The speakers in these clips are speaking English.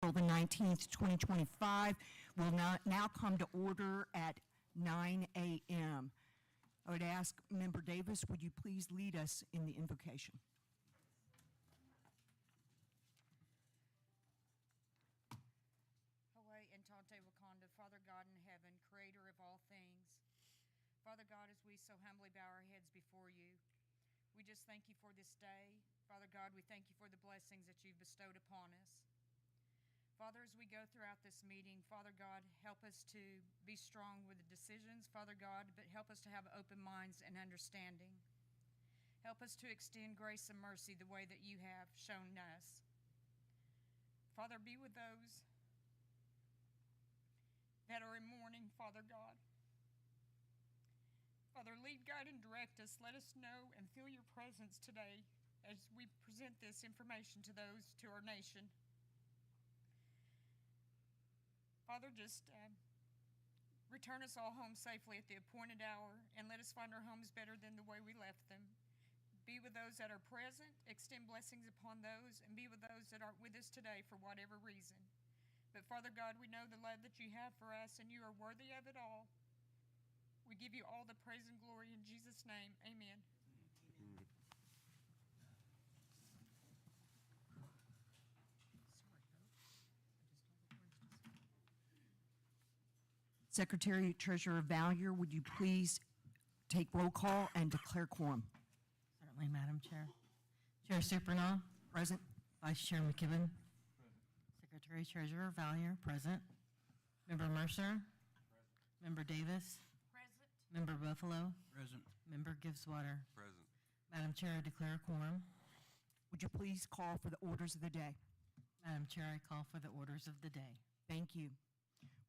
April the 19th, 2025 will now come to order at 9 a.m. I would ask Member Davis, would you please lead us in the invocation? Hawaii and Tante Wakanda, Father God in heaven, creator of all things. Father God, as we so humbly bow our heads before you, we just thank you for this day. Father God, we thank you for the blessings that you've bestowed upon us. Father, as we go throughout this meeting, Father God, help us to be strong with the decisions, Father God, but help us to have open minds and understanding. Help us to extend grace and mercy the way that you have shown us. Father, be with those that are in mourning, Father God. Father, lead, guide, and direct us. Let us know and feel your presence today as we present this information to those, to our nation. Father, just return us all home safely at the appointed hour, and let us find our homes better than the way we left them. Be with those that are present, extend blessings upon those, and be with those that aren't with us today for whatever reason. But Father God, we know the love that you have for us, and you are worthy of it all. We give you all the praise and glory in Jesus' name. Amen. Amen. Secretary Treasurer Valier, would you please take roll call and declare quorum? Certainly, Madam Chair. Chair Supernall. Present. Vice Chair McKibben. Present. Secretary Treasurer Valier. Present. Member Mercer. Present. Member Davis. Present. Member Buffalo. Present. Member Gibbs-Water. Present. Madam Chair, I declare a quorum. Would you please call for the orders of the day? Madam Chair, I call for the orders of the day. Thank you.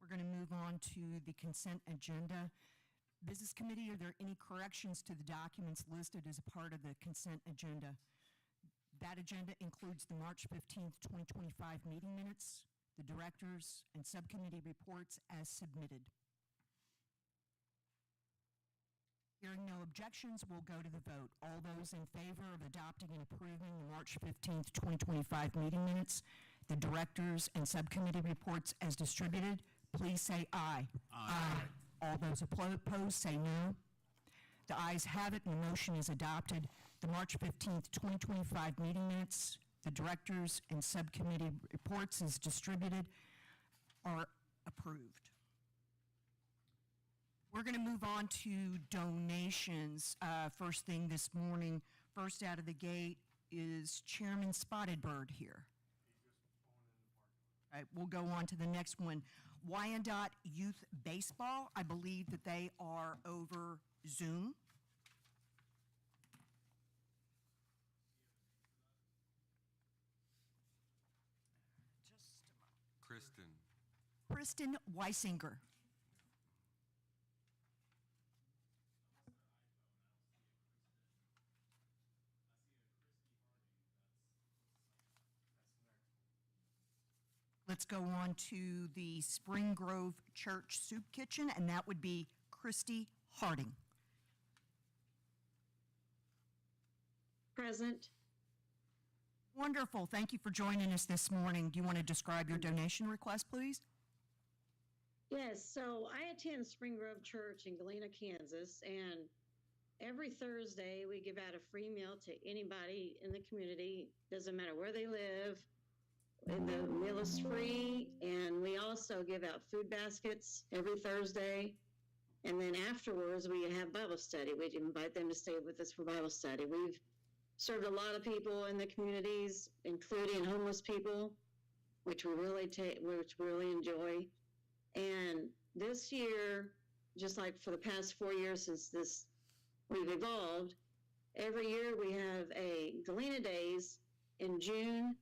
We're going to move on to the consent agenda. Business Committee, are there any corrections to the documents listed as a part of the consent agenda? That agenda includes the March 15th, 2025 meeting minutes, the directors and subcommittee reports as submitted. Hearing no objections, we'll go to the vote. All those in favor of adopting and approving the March 15th, 2025 meeting minutes, the directors and subcommittee reports as distributed, please say aye. Aye. All those opposed say no. The ayes have it and the motion is adopted. The March 15th, 2025 meeting minutes, the directors and subcommittee reports as distributed are approved. We're going to move on to donations. First thing this morning, first out of the gate is Chairman Spotted Bird here. He's just going in the parking lot. All right, we'll go on to the next one. Wyandotte Youth Baseball. I believe that they are over Zoom. Just a moment. Kristen Weisinger. Let's go on to the Spring Grove Church Soup Kitchen, and that would be Christy Harding. Present. Wonderful. Thank you for joining us this morning. Do you want to describe your donation request, please? Yes, so I attend Spring Grove Church in Galena, Kansas, and every Thursday we give out a free meal to anybody in the community, doesn't matter where they live. And the meal is free, and we also give out food baskets every Thursday. And then afterwards, we have Bible study. We invite them to stay with us for Bible study. We've served a lot of people in the communities, including homeless people, which we really enjoy. And this year, just like for the past 4 years since we've evolved, every year we have a Galena Days in June.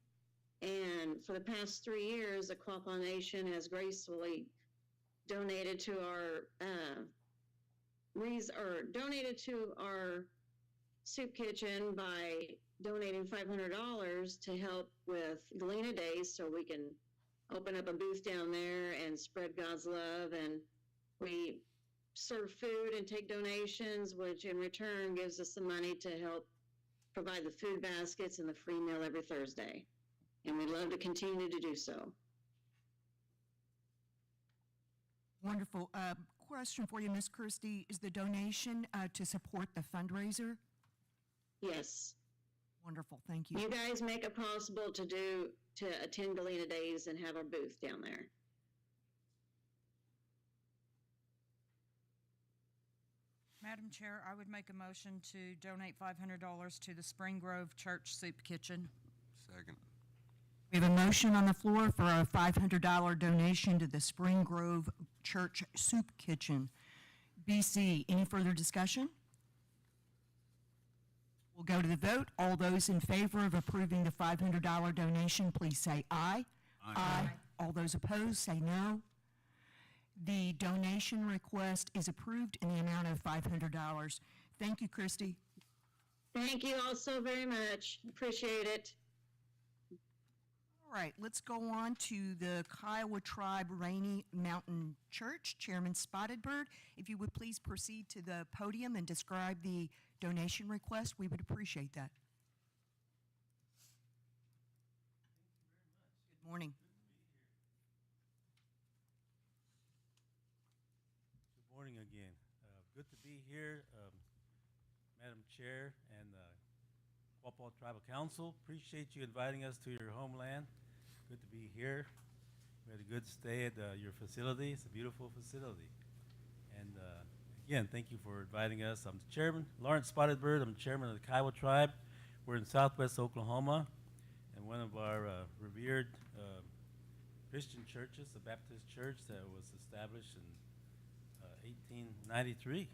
And for the past 3 years, the Quapaw Nation has gracefully donated to our soup kitchen by donating $500 to help with Galena Days, so we can open up a booth down there and spread God's love. And we serve food and take donations, which in return gives us the money to help provide the food baskets and the free meal every Thursday. And we'd love to continue to do so. Wonderful. Question for you, Miss Christie. Is the donation to support the fundraiser? Yes. Wonderful, thank you. You guys make it possible to attend Galena Days and have our booth down there. Madam Chair, I would make a motion to donate $500 to the Spring Grove Church Soup Kitchen. Second. We have a motion on the floor for a $500 donation to the Spring Grove Church Soup Kitchen. BC, any further discussion? We'll go to the vote. All those in favor of approving the $500 donation, please say aye. Aye. All those opposed, say no. The donation request is approved in the amount of $500. Thank you, Christy. Thank you all so very much. Appreciate it. All right, let's go on to the Kiowa Tribe Rainy Mountain Church. Chairman Spotted Bird, if you would please proceed to the podium and describe the donation request, we would appreciate that. Good morning. Good morning again. Good to be here, Madam Chair and Quapaw Tribal Council. Appreciate you inviting us to your homeland. Good to be here. We had a good stay at your facility. It's a beautiful facility. And again, thank you for inviting us. I'm the chairman, Lawrence Spotted Bird. I'm the chairman of the Kiowa Tribe. We're in southwest Oklahoma, and one of our revered Christian churches, the Baptist church that was established in 1893,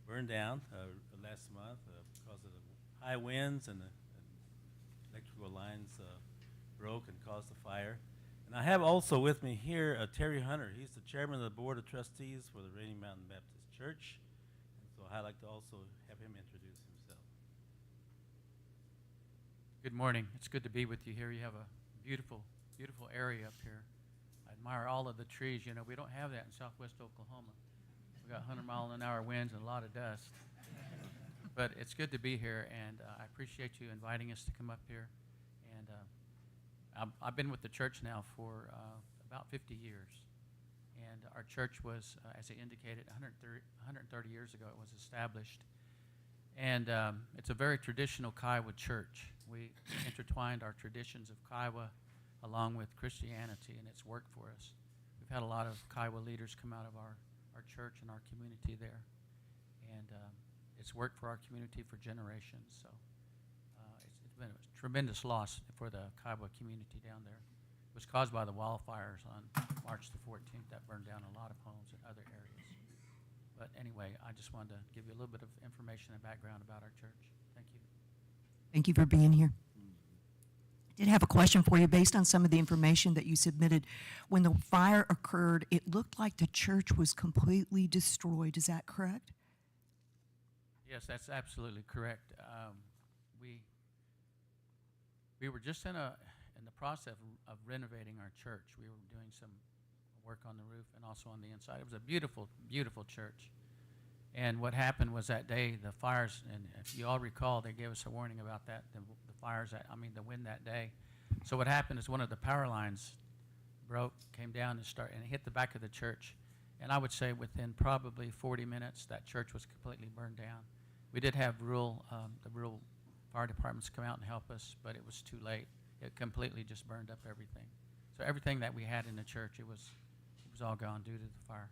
burned down last month because of the high winds and the electrical lines broke and caused a fire. And I have also with me here Terry Hunter. He's the chairman of the board of trustees for the Rainy Mountain Baptist Church. And so I'd like to also have him introduce himself. Good morning. It's good to be with you here. You have a beautiful, beautiful area up here. I admire all of the trees. You know, we don't have that in southwest Oklahoma. We got 100-mile-an-hour winds and a lot of dust. But it's good to be here, and I appreciate you inviting us to come up here. And I've been with the church now for about 50 years. And our church was, as I indicated, 130 years ago it was established. And it's a very traditional Kiowa church. We intertwined our traditions of Kiowa along with Christianity, and it's worked for us. We've had a lot of Kiowa leaders come out of our church and our community there. And it's worked for our community for generations. So it's been a tremendous loss for the Kiowa community down there. It was caused by the wildfires on March the 14th that burned down a lot of homes in other areas. But anyway, I just wanted to give you a little bit of information and background about our church. Thank you. Thank you for being here. I did have a question for you based on some of the information that you submitted. When the fire occurred, it looked like the church was completely destroyed. Is that correct? Yes, that's absolutely correct. We were just in the process of renovating our church. We were doing some work on the roof and also on the inside. It was a beautiful, beautiful church. And what happened was that day, the fires, and if you all recall, they gave us a warning about that, the the wind that day. So what happened is one of the power lines broke, came down and hit the back of the church. And I would say within probably 40 minutes, that church was completely burned down. We did have the rural fire departments come out and help us, but it was too late. It completely just burned up everything. So everything that we had in the church, it was all gone due to the fire.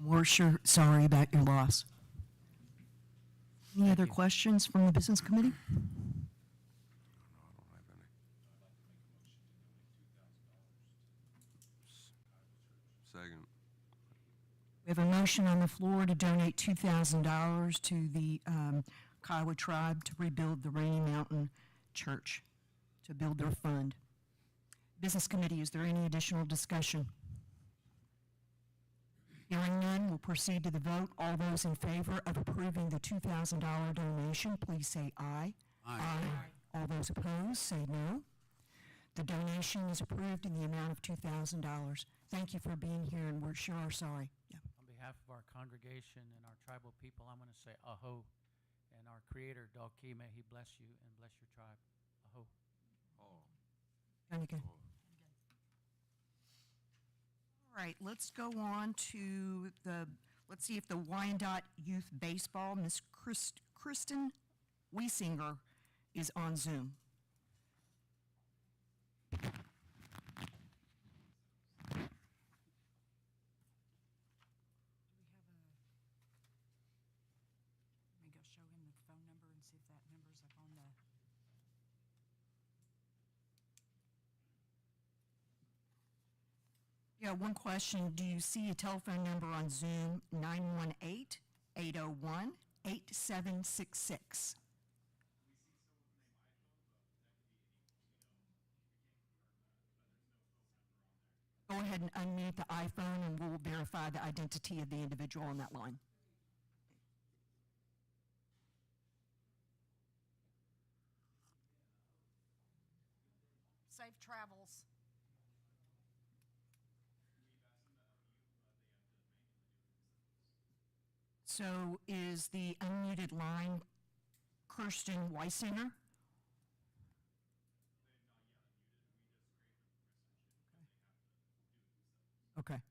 We're sure sorry about your loss. Any other you. questions from the business committee? No, I don't have any. Second. We have a motion on the floor to donate $2,000 to the Kiowa Tribe to rebuild the Rainy Mountain Church, to build their fund. Business committee, is there any additional discussion? Hearing none, we'll proceed to the vote. All those in favor of approving the $2,000 donation, please say aye. Aye. All those opposed, say no. The donation is approved in the amount of $2,000. Thank you for being here, and we're sure sorry. Yeah. On behalf of our congregation and our tribal people, I'm going to say aho. And our creator, Dalki, may he bless you and bless your tribe. Aho. Johnny, go. All right, let's go on to let's see if the Wyandotte Youth Baseball, Miss Kristen Wiesinger is on Zoom. Let me go show him the phone number and see if that number's up on the. Yeah, one question. Do you see a telephone number on Zoom, 918-801-8766? Go ahead and unmute the iPhone and we'll verify the identity of the individual on that line. Safe travels. So is the unmuted line Kirsten Weisinger? Okay.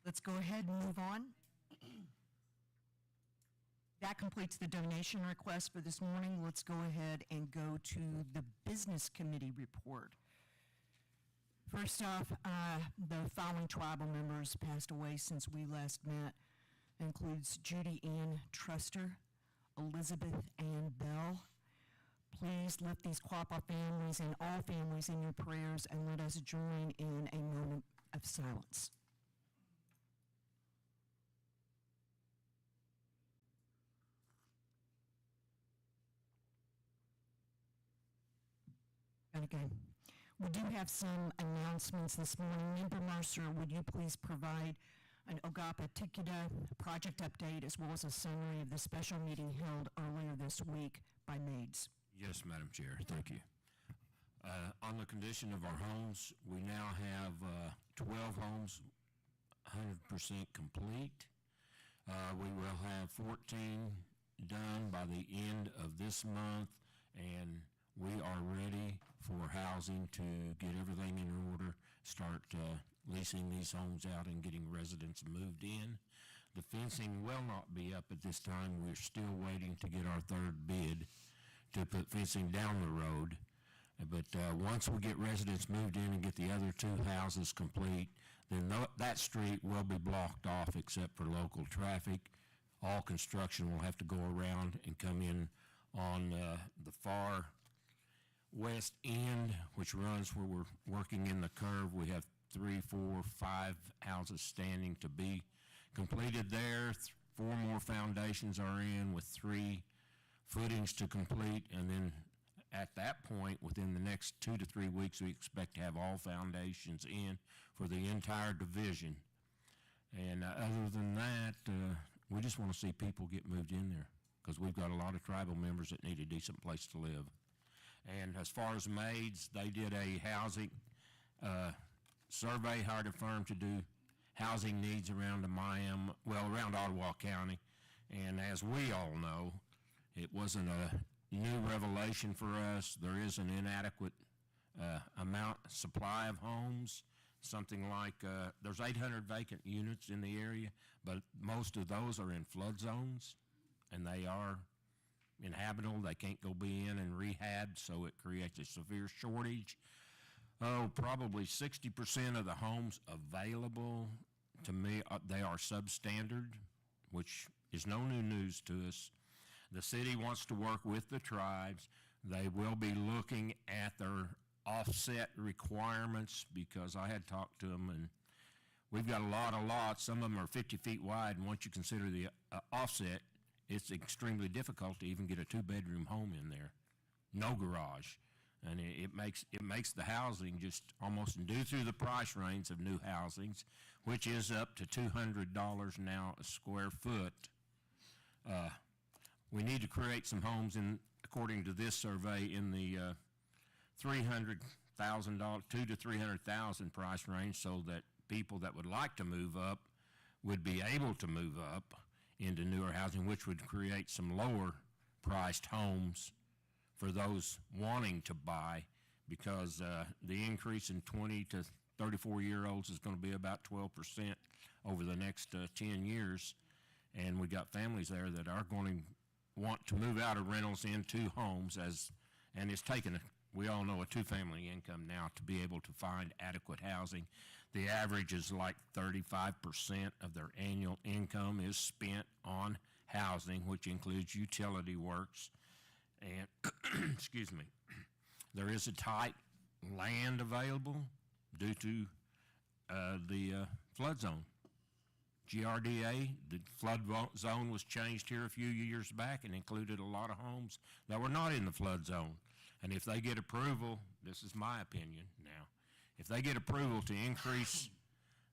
Let's go ahead and move on. That completes the donation request for this morning. Let's go ahead and go to the Business Committee report. First off, the following tribal members passed away since we last met. Includes Judy Ann Truster, Elizabeth Ann Bell. Please lift these Quapaw families and all families in your prayers and let us join in a moment of silence. And again, we do have some announcements this morning. Member Mercer, would you please provide an O-gah-pah Tikida project update as well as a summary of the special meeting held earlier this week by maids? Yes, Madam Chair, thank you. On the condition of our homes, we now have 12 homes 100% complete. We will have 14 done by the end of this month, and we are ready for housing to get everything in order, start leasing these homes out and getting residents moved in. The fencing will not be up at this time. We're still waiting to get our third bid to put fencing down the road. But once we get residents moved in and get the other two houses complete, then that street will be blocked off except for local traffic. All construction will have to go around and come in on the far west end, which runs where we're working in the curve. We have 3, 4, 5 houses standing to be completed there. 4 more foundations are in with 3 footings to complete, and then at that point, within the next 2 to 3 weeks, we expect to have all foundations in for the entire division. And other than that, we just want to see people get moved in there because we've got a lot of tribal members that need a decent place to live. And as far as maids, they did a housing survey, hired a firm to do housing needs around around Ottawa County. And as we all know, it wasn't a new revelation for us. There is an inadequate supply of homes. Something like, there's 800 vacant units in the area, but most of those are in flood zones, and they are inhabitable. They can't go be in and rehab, so it creates a severe shortage. Probably 60% of the homes available to me, they are substandard, which is no new news to us. The city wants to work with the tribes. They will be looking at their offset requirements because I had talked to them, and we've got a lot of lots. Some of them are 50 feet wide, and once you consider the offset, it's extremely difficult to even get a 2-bedroom home in there. No garage. And it makes the housing just almost due through the price range of new housings, which is up to $200 now a square foot. We need to create some homes according to this survey, in the $200,000 to $300,000 price range, so that people that would like to move up would be able to move up into newer housing, which would create some lower priced homes for those wanting to buy, because the increase in 20 to 34-year-olds is going to be about 12% over the next 10 years. And we got families there that are going to want to move out of rentals into homes, and it's taken, we all know, a two-family income now to be able to find adequate housing. The average is like 35% of their annual income is spent on housing, which includes utility works. And, excuse me, there is a tight land available due to the flood zone. GRDA, the flood zone was changed here a few years back and included a lot of homes that were not in the flood zone. And if they get approval, this is my opinion now, if they get approval to increase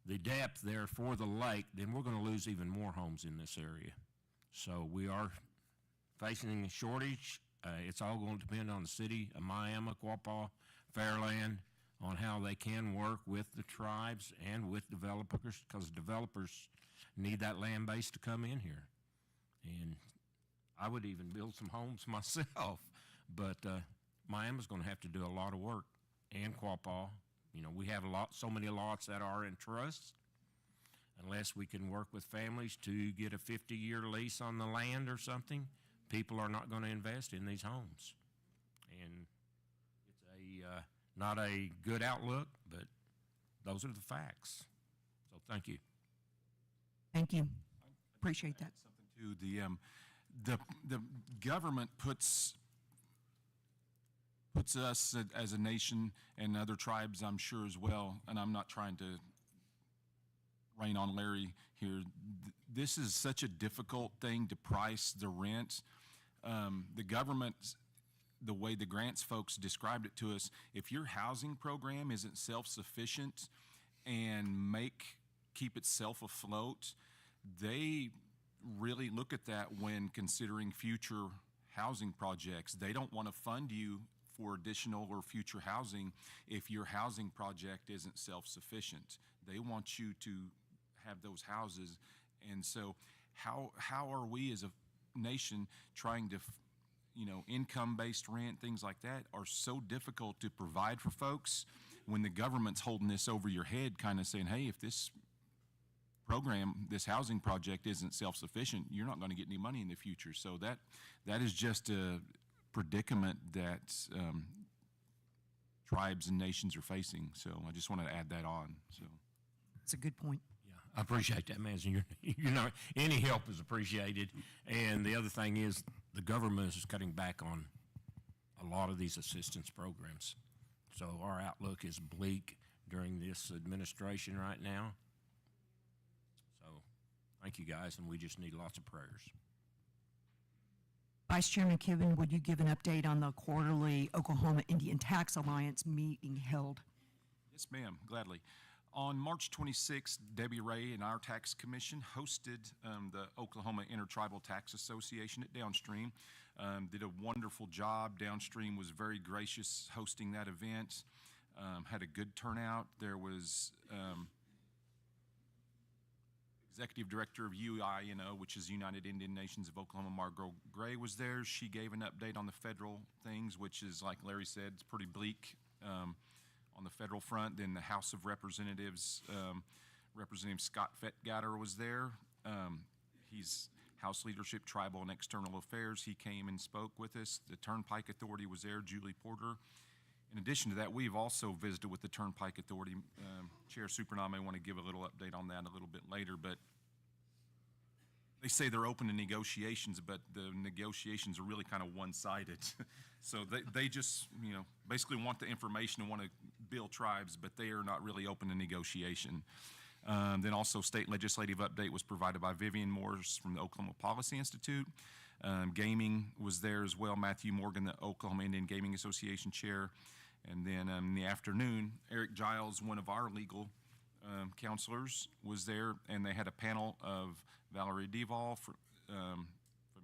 the depth there for the lake, then we're going to lose even more homes in this area. So we are facing a shortage. It's all going to depend on the city of Miami, Quapaw, Fairland, on how they can work with the tribes and with developers, because developers need that land base to come in here. And I would even build some homes myself, but Miami's going to have to do a lot of work, and Quapaw. You know, we have so many lots that are in trust. Unless we can work with families to get a 50-year lease on the land or something, people are not going to invest in these homes. And it's not a good outlook, but those are the facts. So thank you. Thank you. Appreciate that. Something too. The government puts us as a nation and other tribes, I'm sure as well, and I'm not trying to rain on Larry here. This is such a difficult thing to price the rent. The government, the way the grants folks described it to us, if your housing program isn't self-sufficient and keep itself afloat, they really look at that when considering future housing projects. They don't want to fund you for additional or future housing if your housing project isn't self-sufficient. They want you to have those houses. And so how are we as a nation trying to, income-based rent, things like that are so difficult to provide for folks when the government's holding this over your head, kind of saying, hey, if this program, this housing project isn't self-sufficient, you're not going to get any money in the future. So that is just a predicament that tribes and nations are facing. So I just wanted to add that on. So That's a good point. I appreciate that, man. So any help is appreciated. And the other thing is, the government is cutting back on a lot of these assistance programs. So our outlook is bleak during this administration right now. So thank you, guys, and we just need lots of prayers. Vice Chairman Kivin, would you give an update on the quarterly Oklahoma Indian Tax Alliance meeting held? yes, ma'am, gladly. On March 26th, Debbie Ray and our tax commission hosted the Oklahoma Intertribal Tax Association at Downstream. Did a wonderful job. Downstream was very gracious hosting that event. Had a good turnout. There was Executive Director of UINO, which is United Indian Nations of Oklahoma, Margot Gray, was there. She gave an update on the federal things, which is, like Larry said, it's pretty bleak on the federal front. Then the House of Representatives, Representative Scott Fettgatter was there. He's House Leadership, Tribal and External Affairs. He came and spoke with us. The Turnpike Authority was there, Julie Porter. In addition to that, we've also visited with the Turnpike Authority. Chair Supernah may want to give a little update on that a little bit later, but they say they're open to negotiations, but the negotiations are really kind of one-sided. So they just, basically want the information and want to build tribes, but they are not really open to negotiation. Then also state legislative update was provided by Vivian Morris from the Oklahoma Policy Institute. Gaming was there as well. Matthew Morgan, the Oklahoma Indian Gaming Association chair. And then in the afternoon, Eric Giles, one of our legal counselors, was there, and they had a panel of Valerie Deval from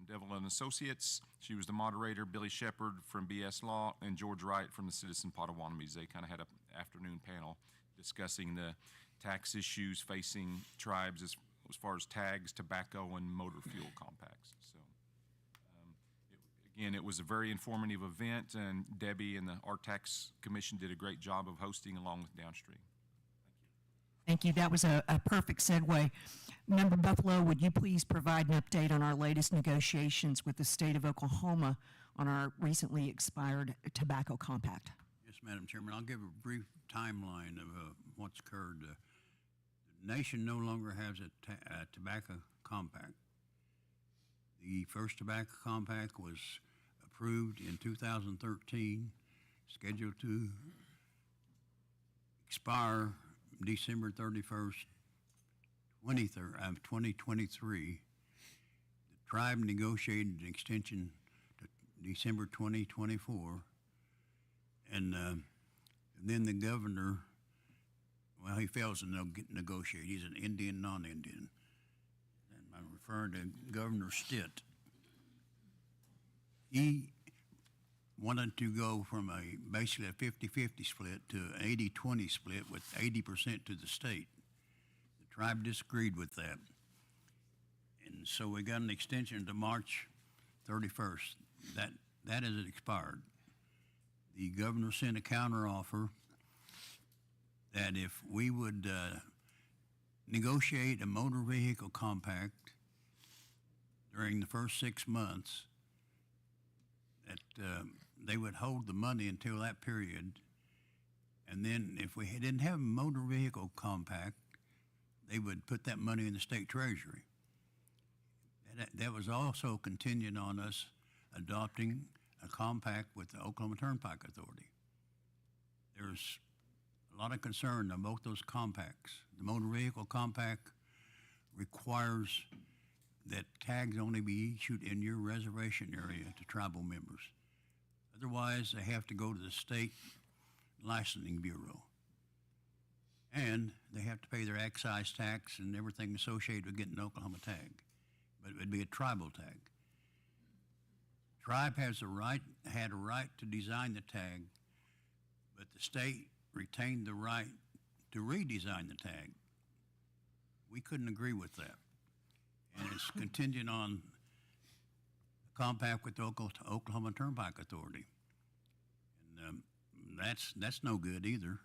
Devil and Associates. She was the moderator. Billy Shepard from BS Law, and George Wright from the Citizen Potawatomis. They kind of had an afternoon panel discussing the tax issues facing tribes as far as tags, tobacco, and motor fuel compacts. So Again, it was a very informative event, and Debbie and the RTAX Commission did a great job of hosting along with Downstream. Thank you. That was a perfect segue. Member Buffalo, would you please provide an update on our latest negotiations with the state of Oklahoma on our recently expired tobacco compact? Yes, Madam Chairman. I'll give a brief timeline of what's occurred. The nation no longer has a tobacco compact. The first tobacco compact was approved in 2013, scheduled to expire December 31st, 2023. The tribe negotiated an extension to December 2024, and then the governor, well, he fails to negotiate. He's an Indian, non-Indian. And I'm referring to Governor Stitt. He wanted to go from basically a 50-50 split to an 80-20 split with 80% to the state. The tribe disagreed with that. And so we got an extension to March 31st. That has expired. The governor sent a counteroffer that if we would negotiate a motor vehicle compact during the first 6 months, that they would hold the money until that period, and then if we didn't have a motor vehicle compact, they would put that money in the state treasury. That was also contingent on us adopting a compact with the Oklahoma Turnpike Authority. There's a lot of concern on both those compacts. The motor vehicle compact requires that tags only be issued in your reservation area to tribal members. Otherwise, they have to go to the state licensing bureau. And they have to pay their excise tax and everything associated with getting an Oklahoma tag. But it would be a tribal tag. Tribe had a right to design the tag, but the state retained the right to redesign the tag. We couldn't agree with that. And it's contingent on a compact with the Oklahoma Turnpike Authority. And that's no good either,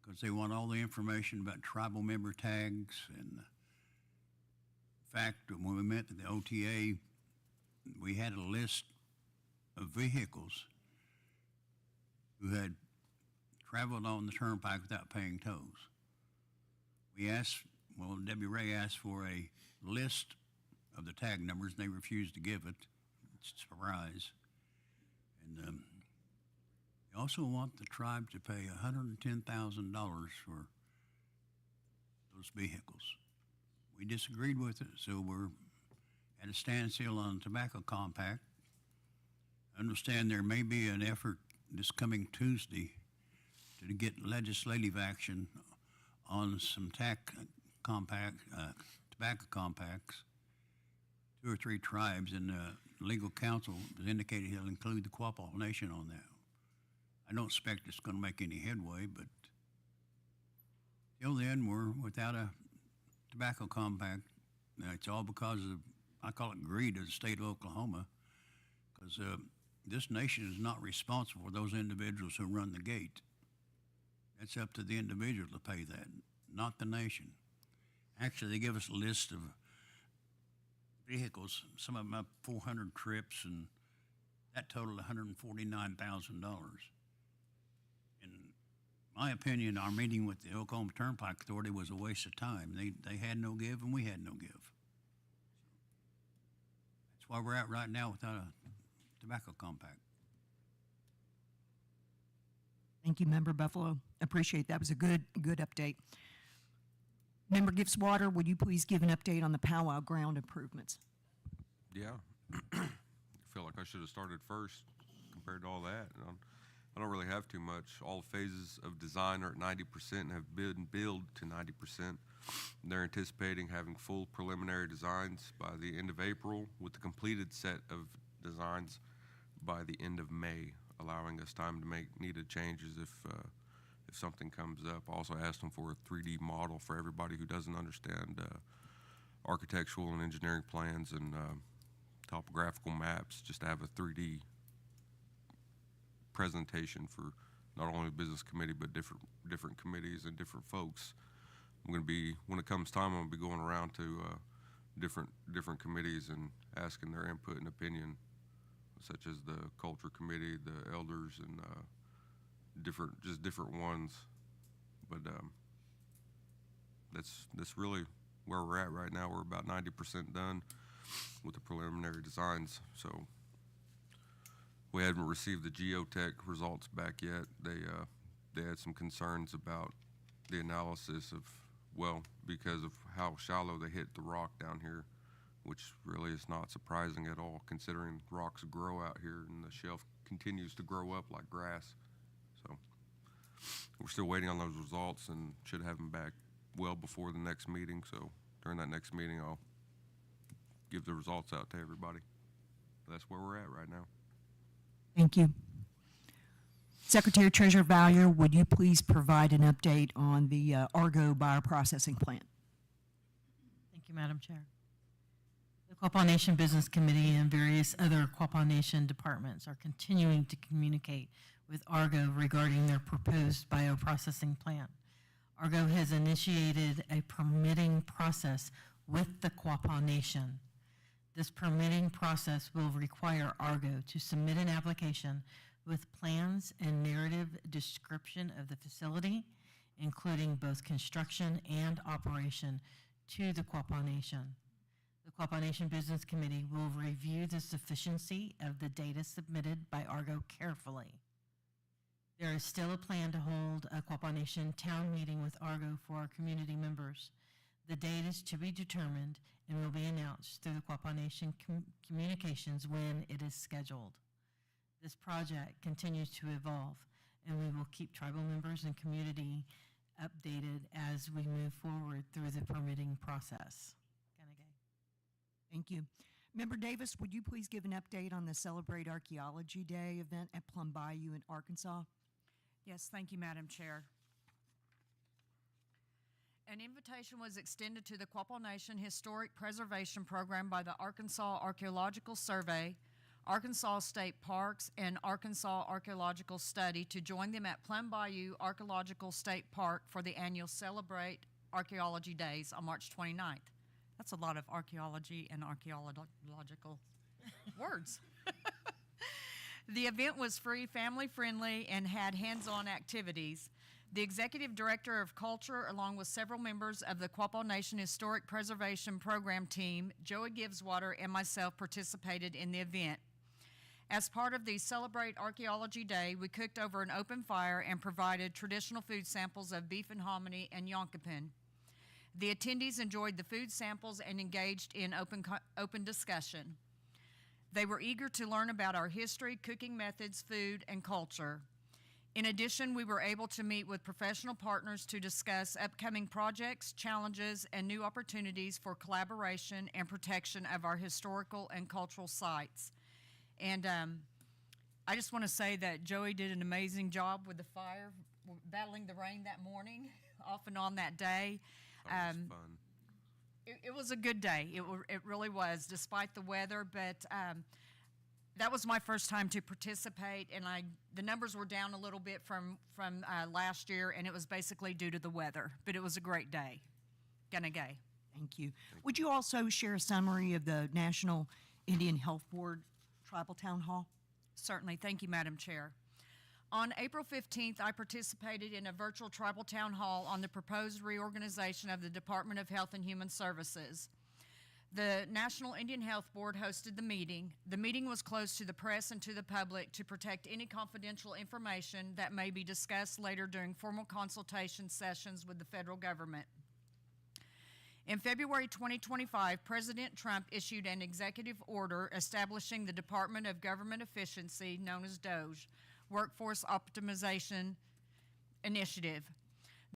because they want all the information about tribal member tags. And in fact, when we met at the OTA, we had a list of vehicles who had traveled on the turnpike without paying tolls. Debbie Ray asked for a list of the tag numbers, and they refused to give it. It's a surprise. And they also want the tribe to pay $110,000 for those vehicles. We disagreed with it, so we're at a standstill on the tobacco compact. I understand there may be an effort this coming Tuesday to get legislative action on some tobacco compacts. 2 or 3 tribes, and legal counsel has indicated he'll include the Quapaw Nation on that. I don't expect it's going to make any headway, but till then, we're without a tobacco compact. Now, it's all because of, I call it greed of the state of Oklahoma, because this nation is not responsible for those individuals who run the gate. It's up to the individual to pay that, not the nation. Actually, they give us a list of vehicles, some of them have 400 trips, and that totaled $149,000. In my opinion, our meeting with the Oklahoma Turnpike Authority was a waste of time. They had no give, and we had no give. That's why we're at right now without a tobacco compact. Thank you, Member Buffalo. Appreciate that. Was a good update. Member Giftswater, would you please give an update on the powwow ground improvements? Yeah. I feel like I should have started first compared to all that. I don't really have too much. All phases of design are at 90% and have been billed to 90%. They're anticipating having full preliminary designs by the end of April, with the completed set of designs by the end of May, allowing us time to make needed changes if something comes up. I also asked them for a 3D model for everybody who doesn't understand architectural and engineering plans, and topographical maps, just to have a 3D presentation for not only the business committee, but different committees and different folks. I'm gonna be, when it comes time, I'm gonna be going around to different committees and asking their input and opinion, such as the culture committee, the elders, and different ones. But that's really where we're at right now. We're about 90% done with the preliminary designs. So we haven't received the geotech results back yet. They had some concerns about the analysis of, well, because of how shallow they hit the rock down here, which really is not surprising at all, considering rocks grow out here and the shelf continues to grow up like grass. So we're still waiting on those results and should have them back well before the next meeting. So during that next meeting, I'll give the results out to everybody. That's where we're at right now. Thank you. Secretary Treasurer Valier, would you please provide an update on the Argo bioprocessing plant? Thank you, Madam Chair. The Quapaw Nation Business Committee and various other Quapaw Nation departments are continuing to communicate with Argo regarding their proposed bioprocessing plant. Argo has initiated a permitting process with the Quapaw Nation. This permitting process will require Argo to submit an application with plans and narrative description of the facility, including both construction and operation, to the Quapaw Nation. The Quapaw Nation Business Committee will review the sufficiency of the data submitted by Argo carefully. There is still a plan to hold a Quapaw Nation town meeting with Argo for our community members. The date is to be determined and will be announced through the Quapaw Nation communications when it is scheduled. This project continues to evolve, and we will keep tribal members and community updated as we move forward through the permitting process. Thank you. Member Davis, would you please give an update on the Celebrate Archaeology Day event at Plum Bayou in Arkansas? Yes, thank you, Madam Chair. An invitation was extended to the Quapaw Nation Historic Preservation Program by the Arkansas Archaeological Survey, Arkansas State Parks, and Arkansas Archaeological Study to join them at Plum Bayou Archaeological State Park for the annual Celebrate Archaeology Days on March 29th. That's a lot of archaeology and archaeological words. The event was free, family-friendly, and had hands-on activities. The Executive Director of Culture, along with several members of the Quapaw Nation Historic Preservation Program team, Joey Gibbswater, and myself participated in the event. As part of the Celebrate Archaeology Day, we cooked over an open fire and provided traditional food samples of beef and hominy and yonkipan. The attendees enjoyed the food samples and engaged in open discussion. They were eager to learn about our history, cooking methods, food, and culture. In addition, we were able to meet with professional partners to discuss upcoming projects, challenges, and new opportunities for collaboration and protection of our historical and cultural sites. And I just want to say that Joey did an amazing job with the fire, battling the rain that morning, off and on that day. That was fun. It was a good day. It really was, despite the weather. But that was my first time to participate, and the numbers were down a little bit from last year, and it was basically due to the weather. But it was a great day. Gonna go. Thank you. Would you also share a summary of the National Indian Health Board Tribal Town Hall? Certainly. Thank you, Madam Chair. On April 15th, I participated in a virtual tribal town hall on the proposed reorganization of the Department of Health and Human Services. The National Indian Health Board hosted the meeting. The meeting was closed to the press and to the public to protect any confidential information that may be discussed later during formal consultation sessions with the federal government. In February 2025, President Trump issued an executive order establishing the Department of Government Efficiency, known as DOGE, Workforce Optimization Initiative.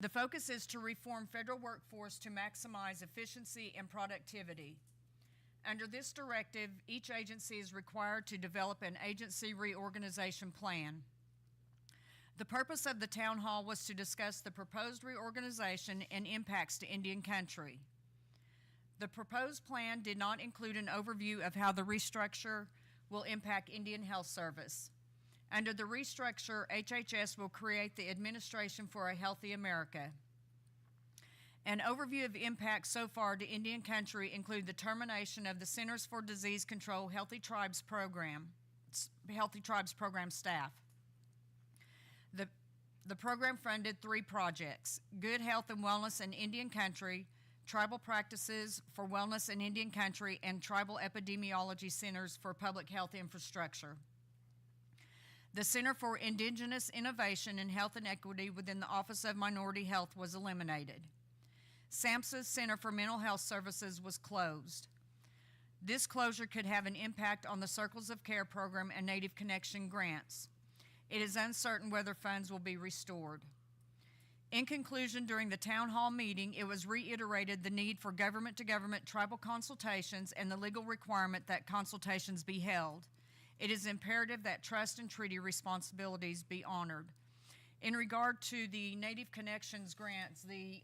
The focus is to reform federal workforce to maximize efficiency and productivity. Under this directive, each agency is required to develop an agency reorganization plan. The purpose of the town hall was to discuss the proposed reorganization and impacts to Indian country. The proposed plan did not include an overview of how the restructure will impact Indian Health Service. Under the restructure, HHS will create the Administration for a Healthy America. An overview of impacts so far to Indian country include the termination of the Centers for Disease Control Healthy Tribes Program staff. The program funded 3 projects: Good Health and Wellness in Indian Country, Tribal Practices for Wellness in Indian Country, and Tribal Epidemiology Centers for Public Health Infrastructure. The Center for Indigenous Innovation in Health and Equity within the Office of Minority Health was eliminated. SAMHSA's Center for Mental Health Services was closed. This closure could have an impact on the Circles of Care program and Native Connection grants. It is uncertain whether funds will be restored. In conclusion, during the town hall meeting, it was reiterated the need for government-to-government tribal consultations and the legal requirement that consultations be held. It is imperative that trust and treaty responsibilities be honored. In regard to the Native Connections grants, the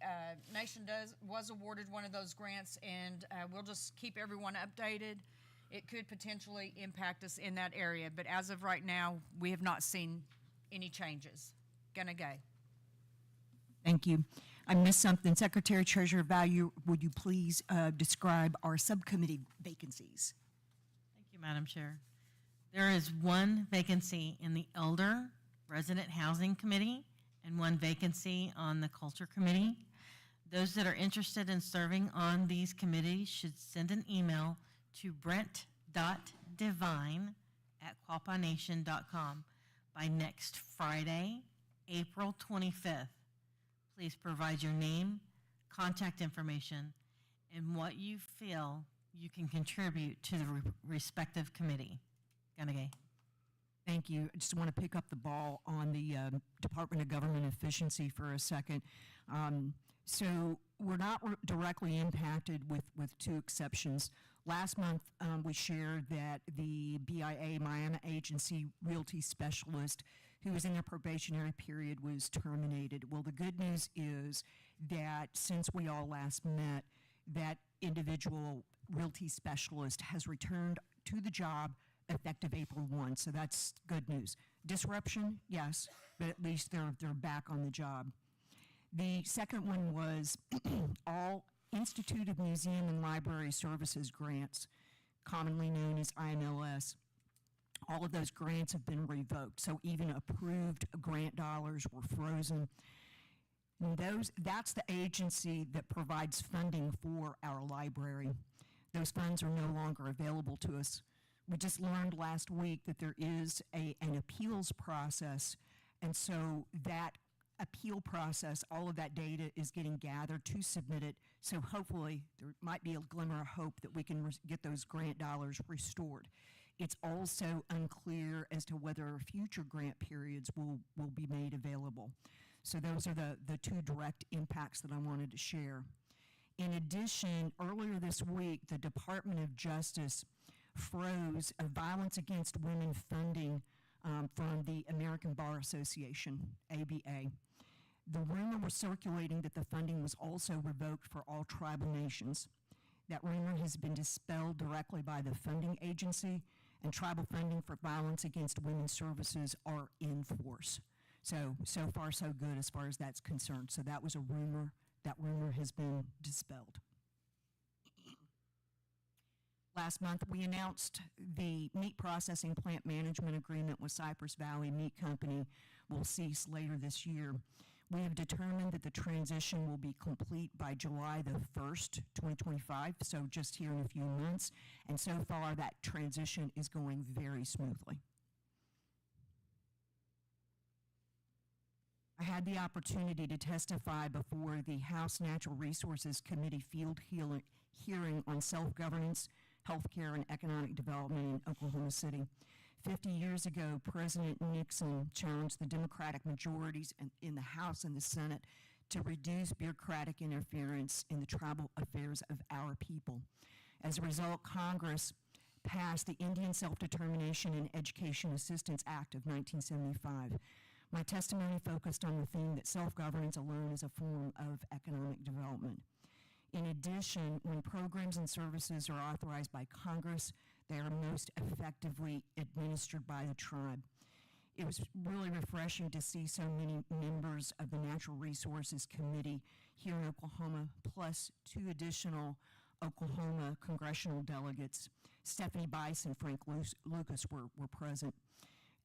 nation was awarded one of those grants, and we'll just keep everyone updated. It could potentially impact us in that area, but as of right now, we have not seen any changes. Gonna go. Thank you. I missed something. Secretary Treasurer Value, would you please describe our subcommittee vacancies? Thank you, Madam Chair. There is 1 vacancy in the Elder Resident Housing Committee and 1 vacancy on the Culture Committee. Those that are interested in serving on these committees should send an email to brent.devine@quapawnation.com by next Friday, April 25th. Please provide your name, contact information, and what you feel you can contribute to the respective committee. Ganagay. Thank you. I just want to pick up the ball on the Department of Government Efficiency for a second. So we're not directly impacted with 2 exceptions. Last month, we shared that the BIA Miami Agency Realty Specialist who was in their probationary period was terminated. Well, the good news is that since we all last met, that individual realty specialist has returned to the job effective April 1, so that's good news. Disruption, yes, but at least they're back on the job. The second one was all Institute of Museum and Library Services grants, commonly known as IMLS. All of those grants have been revoked, so even approved grant dollars were frozen. And that's the agency that provides funding for our library. Those funds are no longer available to us. We just learned last week that there is an appeals process, and so that appeal process, all of that data is getting gathered to submit it, so hopefully there might be a glimmer of hope that we can get those grant dollars restored. It's also unclear as to whether future grant periods will be made available. So those are the 2 direct impacts that I wanted to share. In addition, earlier this week, the Department of Justice froze a violence against women funding from the American Bar Association, ABA. The rumor was circulating that the funding was also revoked for all tribal nations. That rumor has been dispelled directly by the funding agency, and tribal funding for violence against women's services are in force. So far so good as far as that's concerned. So that was a rumor. That rumor has been dispelled. Last month, we announced the meat processing plant management agreement with Cypress Valley Meat Company will cease later this year. We have determined that the transition will be complete by July the 1st, 2025, so just here in a few months, and so far that transition is going very smoothly. I had the opportunity to testify before the House Natural Resources Committee field hearing on self-governance, healthcare, and economic development in Oklahoma City. 50 years ago, President Nixon challenged the Democratic majorities in the House and the Senate to reduce bureaucratic interference in the tribal affairs of our people. As a result, Congress passed the Indian Self-Determination and Education Assistance Act of 1975. My testimony focused on the theme that self-governance alone is a form of economic development. In addition, when programs and services are authorized by Congress, they are most effectively administered by the tribe. It was really refreshing to see so many members of the Natural Resources Committee here in Oklahoma, plus 2 additional Oklahoma congressional delegates. Stephanie Bice and Frank Lucas were present.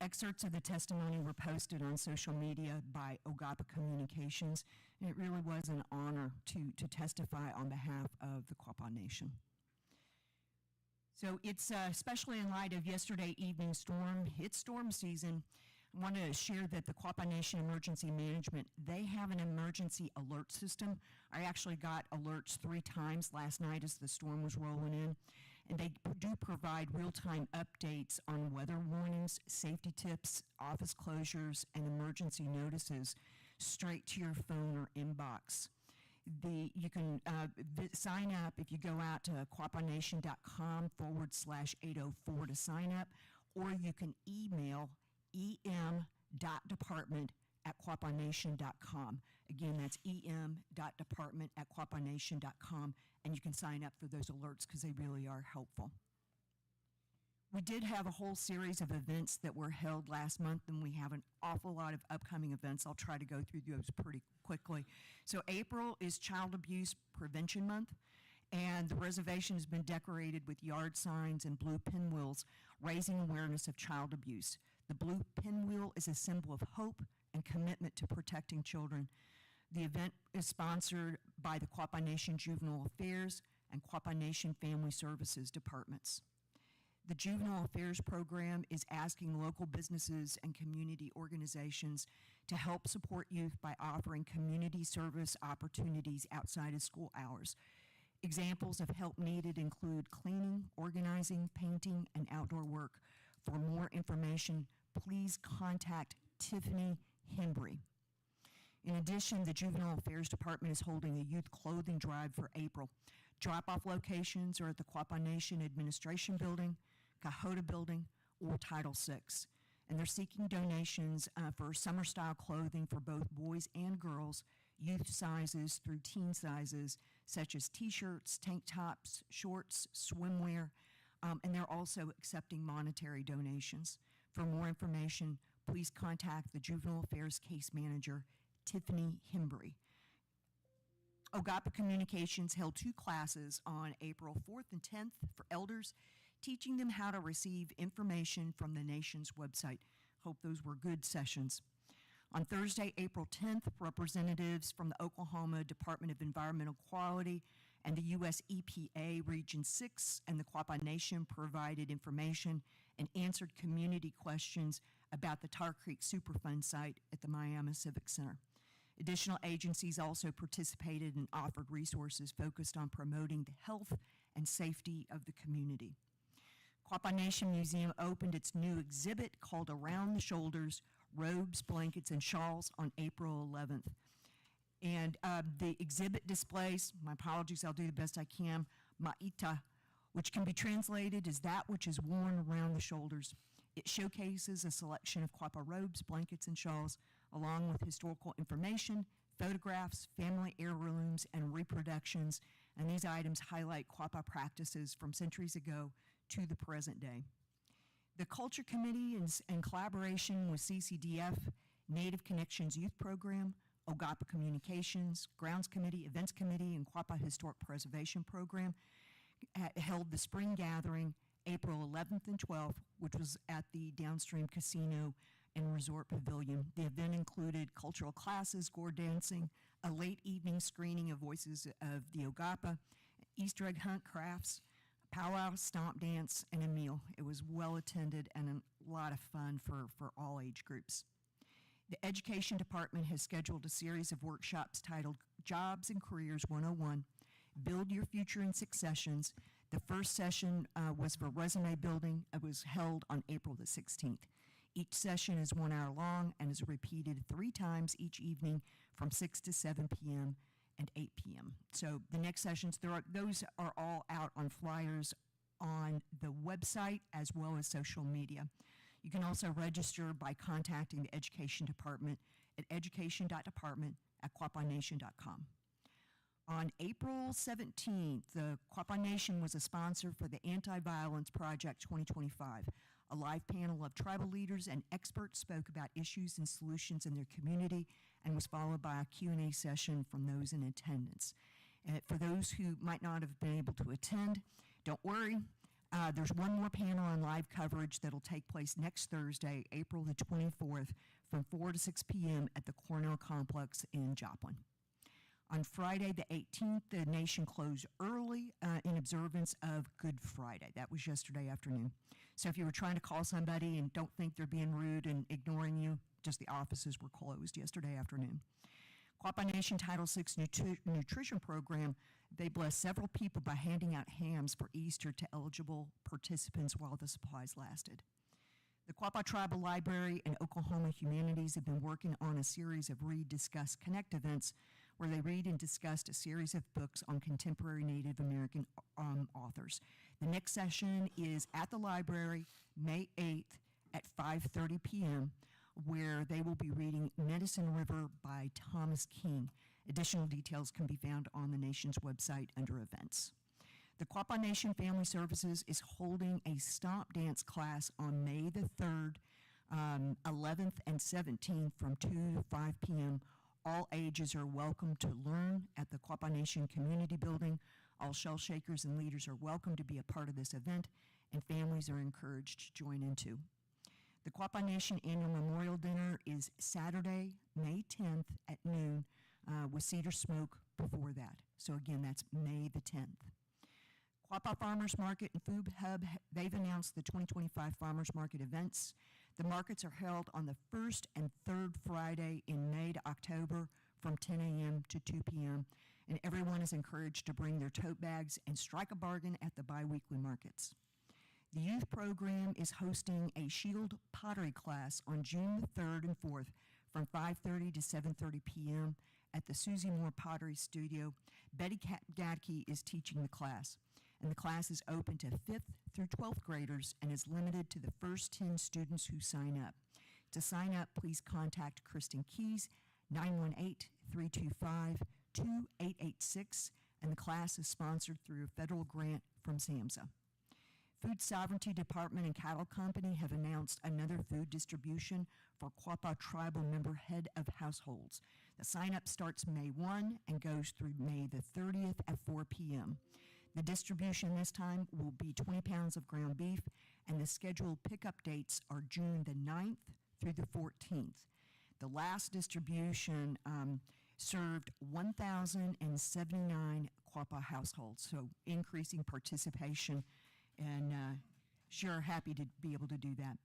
Excerpts of the testimony were posted on social media by O-Guah-Pah Communications, and it really was an honor to testify on behalf of the Quapaw Nation. So it's especially in light of yesterday evening storm, it's storm season. I want to share that the Quapaw Nation Emergency Management, they have an emergency alert system. I actually got alerts 3 times last night as the storm was rolling in. And they do provide real-time updates on weather warnings, safety tips, office closures, and emergency notices straight to your phone or inbox. You can sign up if you go out to quapawnation.com/804 to sign up, or you can email em.department@quapawnation.com. Again, that's em.department@quapawnation.com, and you can sign up for those alerts because they really are helpful. We did have a whole series of events that were held last month, and we have an awful lot of upcoming events. I'll try to go through those pretty quickly. So April is Child Abuse Prevention Month, and the reservation has been decorated with yard signs and blue pinwheels, raising awareness of child abuse. The blue pinwheel is a symbol of hope and commitment to protecting children. The event is sponsored by the Quapaw Nation Juvenile Affairs and Quapaw Nation Family Services Departments. The Juvenile Affairs Program is asking local businesses and community organizations to help support youth by offering community service opportunities outside of school hours. Examples of help needed include cleaning, organizing, painting, and outdoor work. For more information, please contact Tiffany Hembry. In addition, the Juvenile Affairs Department is holding a youth clothing drive for April. Drop-off locations are at the Quapaw Nation Administration Building, Cahota Building, or Title VI. And they're seeking donations for summer-style clothing for both boys and girls, youth sizes through teen sizes, such as t-shirts, tank tops, shorts, swimwear, and they're also accepting monetary donations. For more information, please contact the Juvenile Affairs Case Manager, Tiffany Hembry. O-Guah-Pah Communications held 2 classes on April 4th and 10th for elders, teaching them how to receive information from the nation's website. Hope those were good sessions. On Thursday, April 10th, representatives from the Oklahoma Department of Environmental Quality and the U.S. EPA Region 6 and the Quapaw Nation provided information and answered community questions about the Tar Creek Superfund site at the Miami Civic Center. Additional agencies also participated and offered resources focused on promoting the health and safety of the community. Quapaw Nation Museum opened its new exhibit called Around the Shoulders, Robes, Blankets, and Shawls on April 11th. And the exhibit displays, my apologies, I'll do the best I can, ma'ita, which can be translated as that which is worn around the shoulders. It showcases a selection of Quapaw robes, blankets, and shawls, along with historical information, photographs, family heirlooms, and reproductions, and these items highlight Quapaw practices from centuries ago to the present day. The Culture Committee, in collaboration with CCDF, Native Connections Youth Program, O-Guah-Pah Communications, Grounds Committee, Events Committee, and Quapaw Historic Preservation Program, held the spring gathering April 11th and 12th, which was at the Downstream Casino and Resort Pavilion. The event included cultural classes, gourd dancing, a late evening screening of Voices of the O-Guah-Pah, Easter egg hunt, crafts, powwow, stomp dance, and a meal. It was well attended and a lot of fun for all age groups. The Education Department has scheduled a series of workshops titled Jobs and Careers 101, Build Your Future in 6 sessions. The first session was for resume building. It was held on April the 16th. Each session is 1 hour long and is repeated 3 times each evening from 6 to 7 p.m. and 8 p.m. So the next sessions, those are all out on flyers on the website as well as social media. You can also register by contacting the Education Department at education.department@quapawnation.com. On April 17th, the Quapaw Nation was a sponsor for the Anti-Violence Project 2025. A live panel of tribal leaders and experts spoke about issues and solutions in their community and was followed by a Q&A session from those in attendance. For those who might not have been able to attend, don't worry. There's one more panel on live coverage that'll take place next Thursday, April the 24th, from 4 to 6 p.m. at the Cornell Complex in Joplin. On Friday the 18th, the nation closed early in observance of Good Friday. That was yesterday afternoon. So if you were trying to call somebody and don't think they're being rude and ignoring you, just the offices were closed yesterday afternoon. Quapaw Nation Title VI Nutrition Program, they blessed several people by handing out hams for Easter to eligible participants while the supplies lasted. The Quapaw Tribal Library and Oklahoma Humanities have been working on a series of Read, Discuss, Connect events where they read and discussed a series of books on contemporary Native American authors. The next session is at the library, May 8th at 5:30 p.m., where they will be reading Medicine River by Thomas King. Additional details can be found on the nation's website under events. The Quapaw Nation Family Services is holding a stomp dance class on May the 3rd, 11th, and 17th from 2 to 5 p.m. All ages are welcome to learn at the Quapaw Nation Community Building. All shell shakers and leaders are welcome to be a part of this event, and families are encouraged to join in too. The Quapaw Nation Annual Memorial Dinner is Saturday, May 10th at noon, with Cedar Smoke before that. So again, that's May the 10th. Quapaw Farmers Market and Food Hub, they've announced the 2025 Farmers Market events. The markets are held on the first and third Friday in May to October from 10 a.m. to 2 p.m., and everyone is encouraged to bring their tote bags and strike a bargain at the biweekly markets. The youth program is hosting a Shield pottery class on June the 3rd and 4th from 5:30 to 7:30 p.m. at the Susie Moore Pottery Studio. Betty Gadke is teaching the class, and the class is open to 5th through 12th graders and is limited to the first 10 students who sign up. To sign up, please contact Kristen Keys, 918-325-2886, and the class is sponsored through a federal grant from SAMHSA. Food Sovereignty Department and Cattle Company have announced another food distribution for Quapaw Tribal member head of households. The sign-up starts May 1 and goes through May the 30th at 4 p.m. The distribution this time will be 20 pounds of ground beef, and the scheduled pickup dates are June the 9th through the 14th. The last distribution served 1,079 Quapaw households, so increasing participation, and sure happy to be able to do that.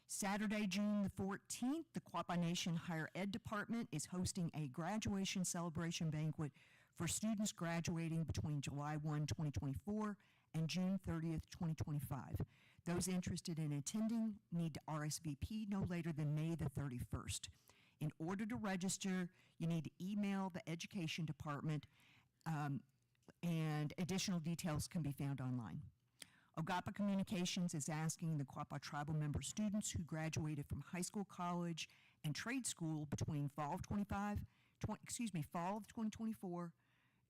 Saturday, June the 14th, the Quapaw Nation Higher Ed Department is hosting a graduation celebration banquet for students graduating between July 1, 2024 and June 30th, 2025. Those interested in attending need to RSVP no later than May the 31st. In order to register, you need to email the Education Department, and additional details can be found online. O-Guah-Pah Communications is asking the Quapaw Tribal member students who graduated from high school, college, and trade school between fall of 2024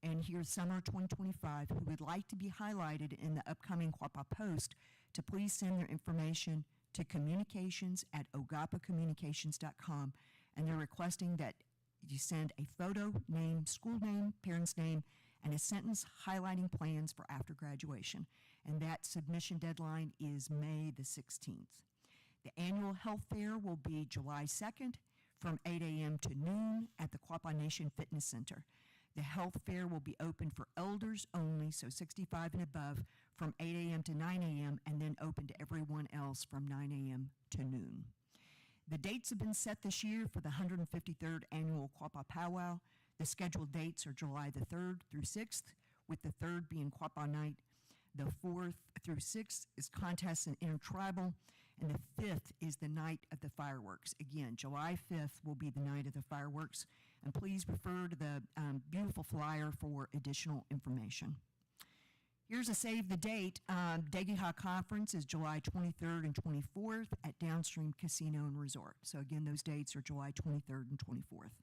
and here's summer 2025 who would like to be highlighted in the upcoming Quapaw Post to please send their information to communications@ogahpahcommunications.com, and they're requesting that you send a photo, name, school name, parent's name, and a sentence highlighting plans for after graduation. And that submission deadline is May the 16th. The annual health fair will be July 2nd from 8 a.m. to noon at the Quapaw Nation Fitness Center. The health fair will be open for elders only, so 65 and above, from 8 a.m. to 9 a.m., and then open to everyone else from 9 a.m. to noon. The dates have been set this year for the 153rd Annual Quapaw Powwow. The scheduled dates are July the 3rd through 6th, with the 3rd being Quapaw Night. The 4th through 6th is contests and intertribal, and the 5th is the night of the fireworks. Again, July 5th will be the night of the fireworks, and please refer to the beautiful flyer for additional information. Here's a save the date. O-Gah-pah Conference is July 23rd and 24th at Downstream Casino and Resort. So again, those dates are July 23rd and 24th.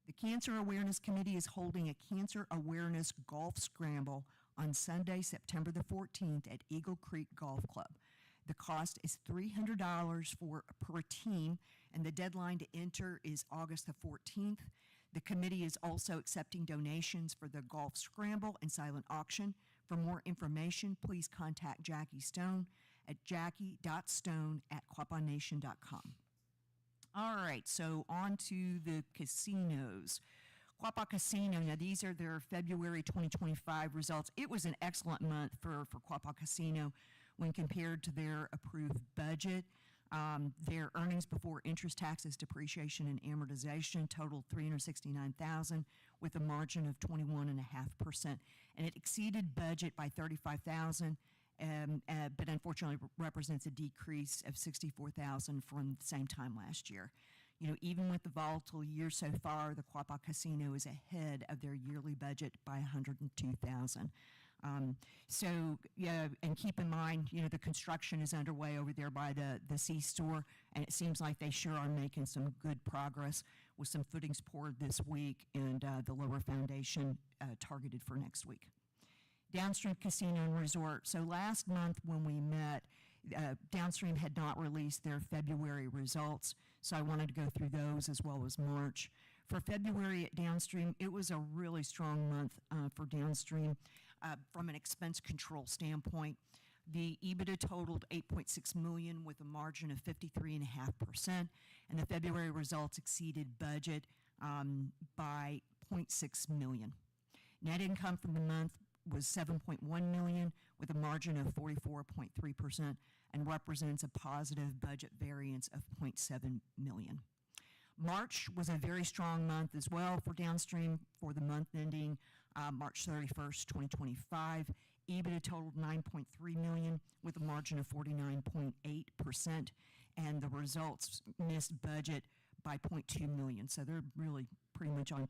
The Cancer Awareness Committee is holding a Cancer Awareness Golf Scramble on Sunday, September the 14th at Eagle Creek Golf Club. The cost is $300 per team, and the deadline to enter is August the 14th. The committee is also accepting donations for the golf scramble and silent auction. For more information, please contact Jackie Stone at jackie.stone@quapawnation.com. All right, so on to the casinos. Quapaw Casino, now these are their February 2025 results. It was an excellent month for Quapaw Casino when compared to their approved budget. Their earnings before interest, taxes, depreciation, and amortization totaled $369,000 with a margin of 21.5%. And it exceeded budget by $35,000, but unfortunately represents a decrease of $64,000 from the same time last year. You know, even with the volatile year so far, the Quapaw Casino is ahead of their yearly budget by $102,000. So, yeah, and keep in mind, you know, the construction is underway over there by the C-store, and it seems like they sure are making some good progress with some footings poured this week and the lower foundation targeted for next week. Downstream Casino and Resort. So last month when we met, Downstream had not released their February results, so I wanted to go through those as well as March. For February at Downstream, it was a really strong month for Downstream from an expense control standpoint. The EBITDA totaled $8.6 million with a margin of 53.5%, and the February results exceeded budget by $0.6 million. Net income from the month was $7.1 million with a margin of 44.3% and represents a positive budget variance of $0.7 million. March was a very strong month as well for Downstream for the month ending March 31st, 2025. EBITDA totaled $9.3 million with a margin of 49.8%, and the results missed budget by $0.2 million. So they're really pretty much on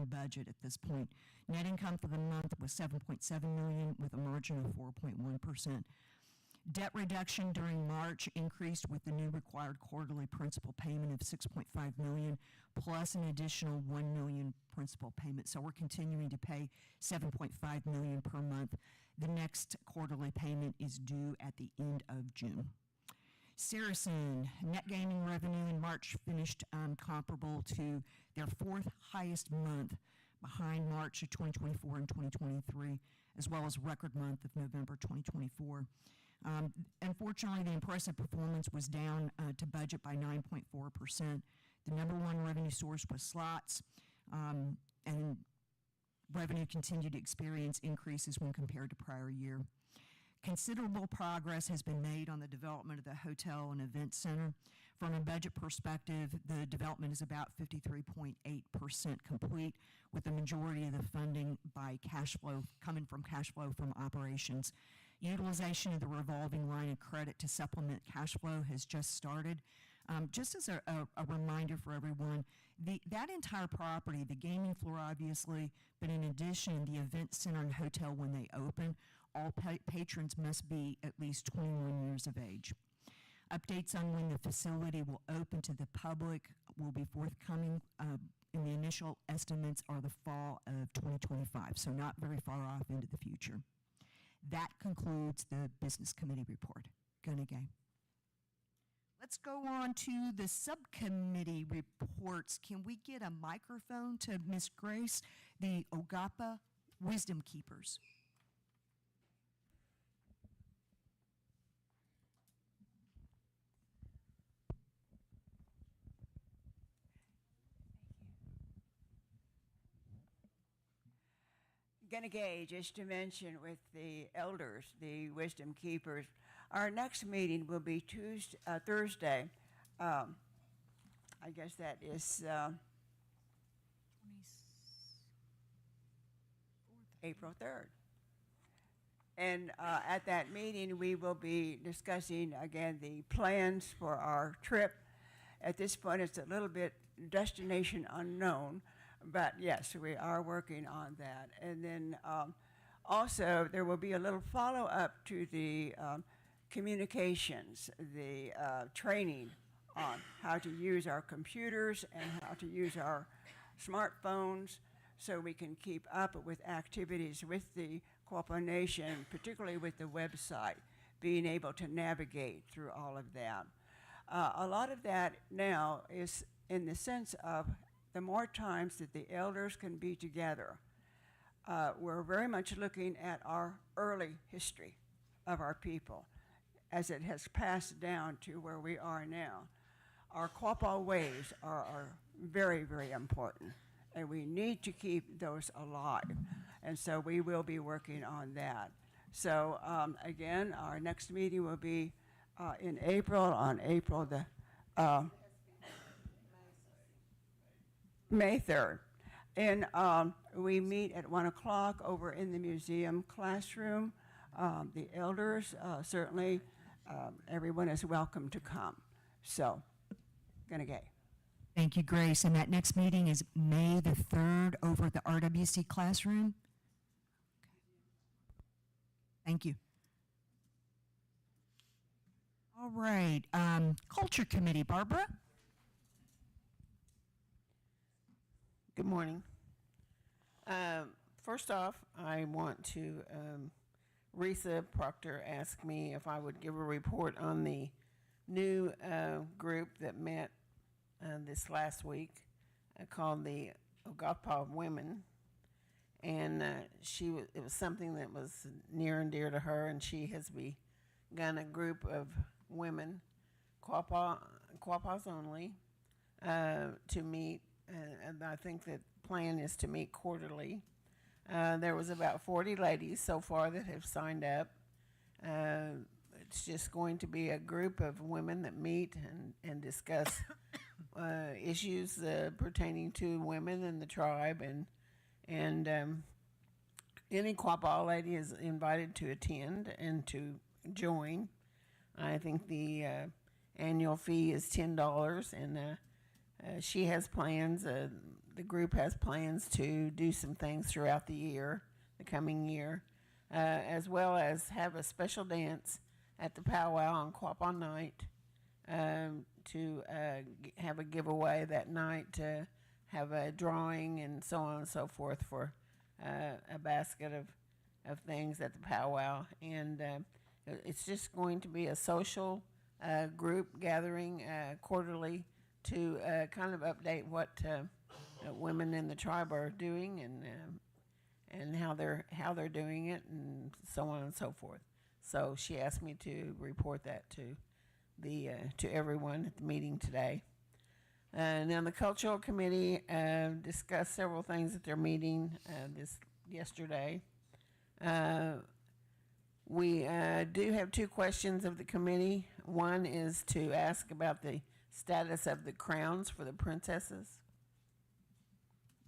budget at this point. Net income for the month was $7.7 million with a margin of 4.1%. Debt reduction during March increased with the new required quarterly principal payment of $6.5 million plus an additional $1 million principal payment. So we're continuing to pay $7.5 million per month. The next quarterly payment is due at the end of June. Saracen, net gaming revenue in March finished comparable to their fourth highest month behind March of 2024 and 2023, as well as record month of November 2024. Unfortunately, the impressive performance was down to budget by 9.4%. The number one revenue source was slots, and revenue continued to experience increases when compared to prior year. Considerable progress has been made on the development of the hotel and event center. From a budget perspective, the development is about 53.8% complete, with the majority of the funding by cash flow coming from cash flow from operations. Utilization of the revolving line of credit to supplement cash flow has just started. Just as a reminder for everyone, that entire property, the gaming floor obviously, but in addition, the event center and hotel when they open, all patrons must be at least 21 years of age. Updates on when the facility will open to the public will be forthcoming, and the initial estimates are the fall of 2025, so not very far off into the future. That concludes the Business Committee report. Gunagay. Let's go on to the subcommittee reports. Can we get a microphone to Ms. Grace, the O-gah-pah Wisdom Keepers? Gunagay, just to mention with the elders, the wisdom keepers, our next meeting will be Thursday. I guess that is April 3rd. And at that meeting, we will be discussing, again, the plans for our trip. At this point, it's a little bit destination unknown. But yes, we are working on that. And then also there will be a little follow-up to the communications, the training on how to use our computers and how to use our smartphones so we can keep up with activities with the Quapaw Nation, particularly with the website, being able to navigate through all of that. A lot of that now is in the sense of the more times that the elders can be together. We're very much looking at our early history of our people as it has passed down to where we are now. Our Quapaw ways are very, very important, and we need to keep those alive. And so we will be working on that. So again, our next meeting will be in April, on April the May 3rd. And we meet at 1 o'clock over in the museum classroom. The elders, certainly, everyone is welcome to come. So, gonna go. Thank you, Grace. And that next meeting is May the 3rd over at the RWC classroom. Thank you. All right, Culture Committee, Barbara? Good morning. First off, I want to, Risa Proctor asked me if I would give a report on the new group that met this last week called the O-Gah-pah Women. And it was something that was near and dear to her, and she has begun a group of women, Quapaws only, to meet. And I think the plan is to meet quarterly. There was about 40 ladies so far that have signed up. It's just going to be a group of women that meet and discuss issues pertaining to women in the tribe, and any Quapaw lady is invited to attend and to join. I think the annual fee is $10, and she has plans, the group has plans to do some things throughout the year, the coming year, as well as have a special dance at the powwow on Quapaw night, to have a giveaway that night, to have a drawing and so on and so forth for a basket of things at the powwow. And it's just going to be a social group gathering quarterly to kind of update what women in the tribe are doing, and how they're doing it, and so on and so forth. So she asked me to report that to everyone at the meeting today. Now the cultural committee discussed several things at their meeting yesterday. We do have two questions of the committee. One is to ask about the status of the crowns for the princesses.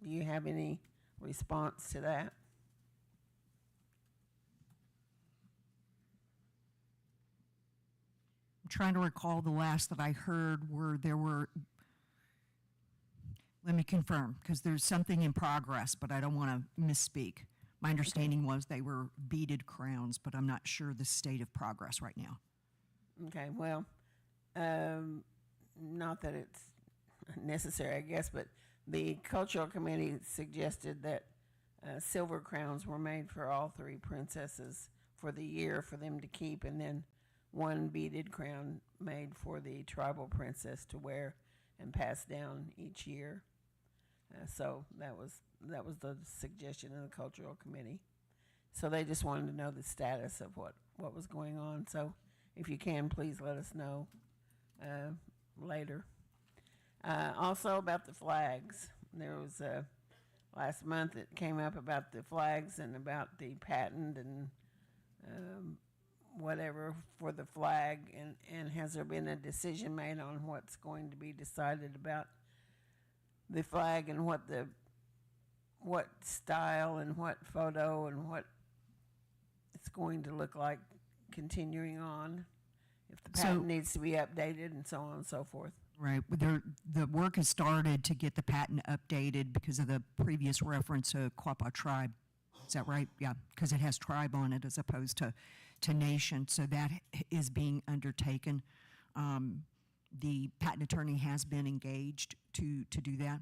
Do you have any response to that? I'm trying to recall the last that I heard let me confirm, because there's something in progress, but I don't want to misspeak. My understanding was they were beaded crowns, but I'm not sure the state of progress right now. Okay, well, not that it's necessary, I guess, but the cultural committee suggested that silver crowns were made for all three princesses for the year for them to keep, and then one beaded crown made for the tribal princess to wear and pass down each year. So that was the suggestion of the cultural committee. So they just wanted to know the status of what was going on. So if you can, please let us know later. Also about the flags, there was last month it came up about the flags and about the patent and whatever for the flag, and has there been a decision made on what's going to be decided about the flag, and what style and what photo and what it's going to look like continuing on, if the patent needs to be updated and so on and so forth? Right. The work has started to get the patent updated because of the previous reference to Quapaw tribe. Is that right? Yeah, because it has tribe on it as opposed to nation. So that is being undertaken. The patent attorney has been engaged to do that.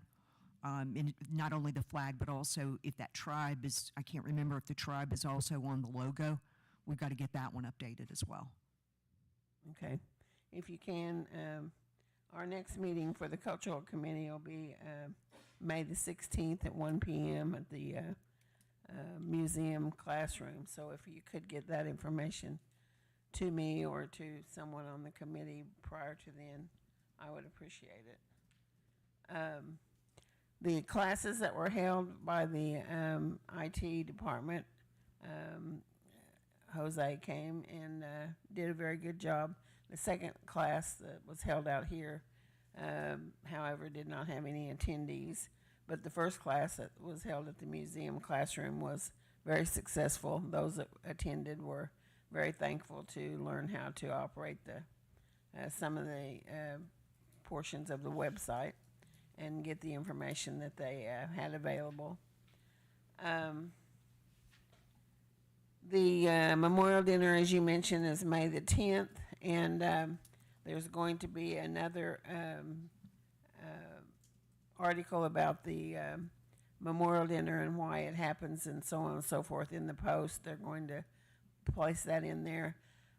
And not only the flag, but also if that tribe is, I can't remember if the tribe is also on the logo. We've got to get that one updated as well. Okay. If you can, our next meeting for the Cultural Committee will be May the 16th at 1 p.m. at the museum classroom. So if you could get that information to me or to someone on the committee prior to then, I would appreciate it. The classes that were held by the IT department, Jose came and did a very good job. The second class that was held out here, however, did not have any attendees. But the first class that was held at the museum classroom was very successful. Those that attended were very thankful to learn how to operate some of the portions of the website and get the information that they had available. The memorial dinner, as you mentioned, is May the 10th, and there's going to be another article about the memorial dinner and why it happens and so on and so forth in the Post. They're going to place that in there.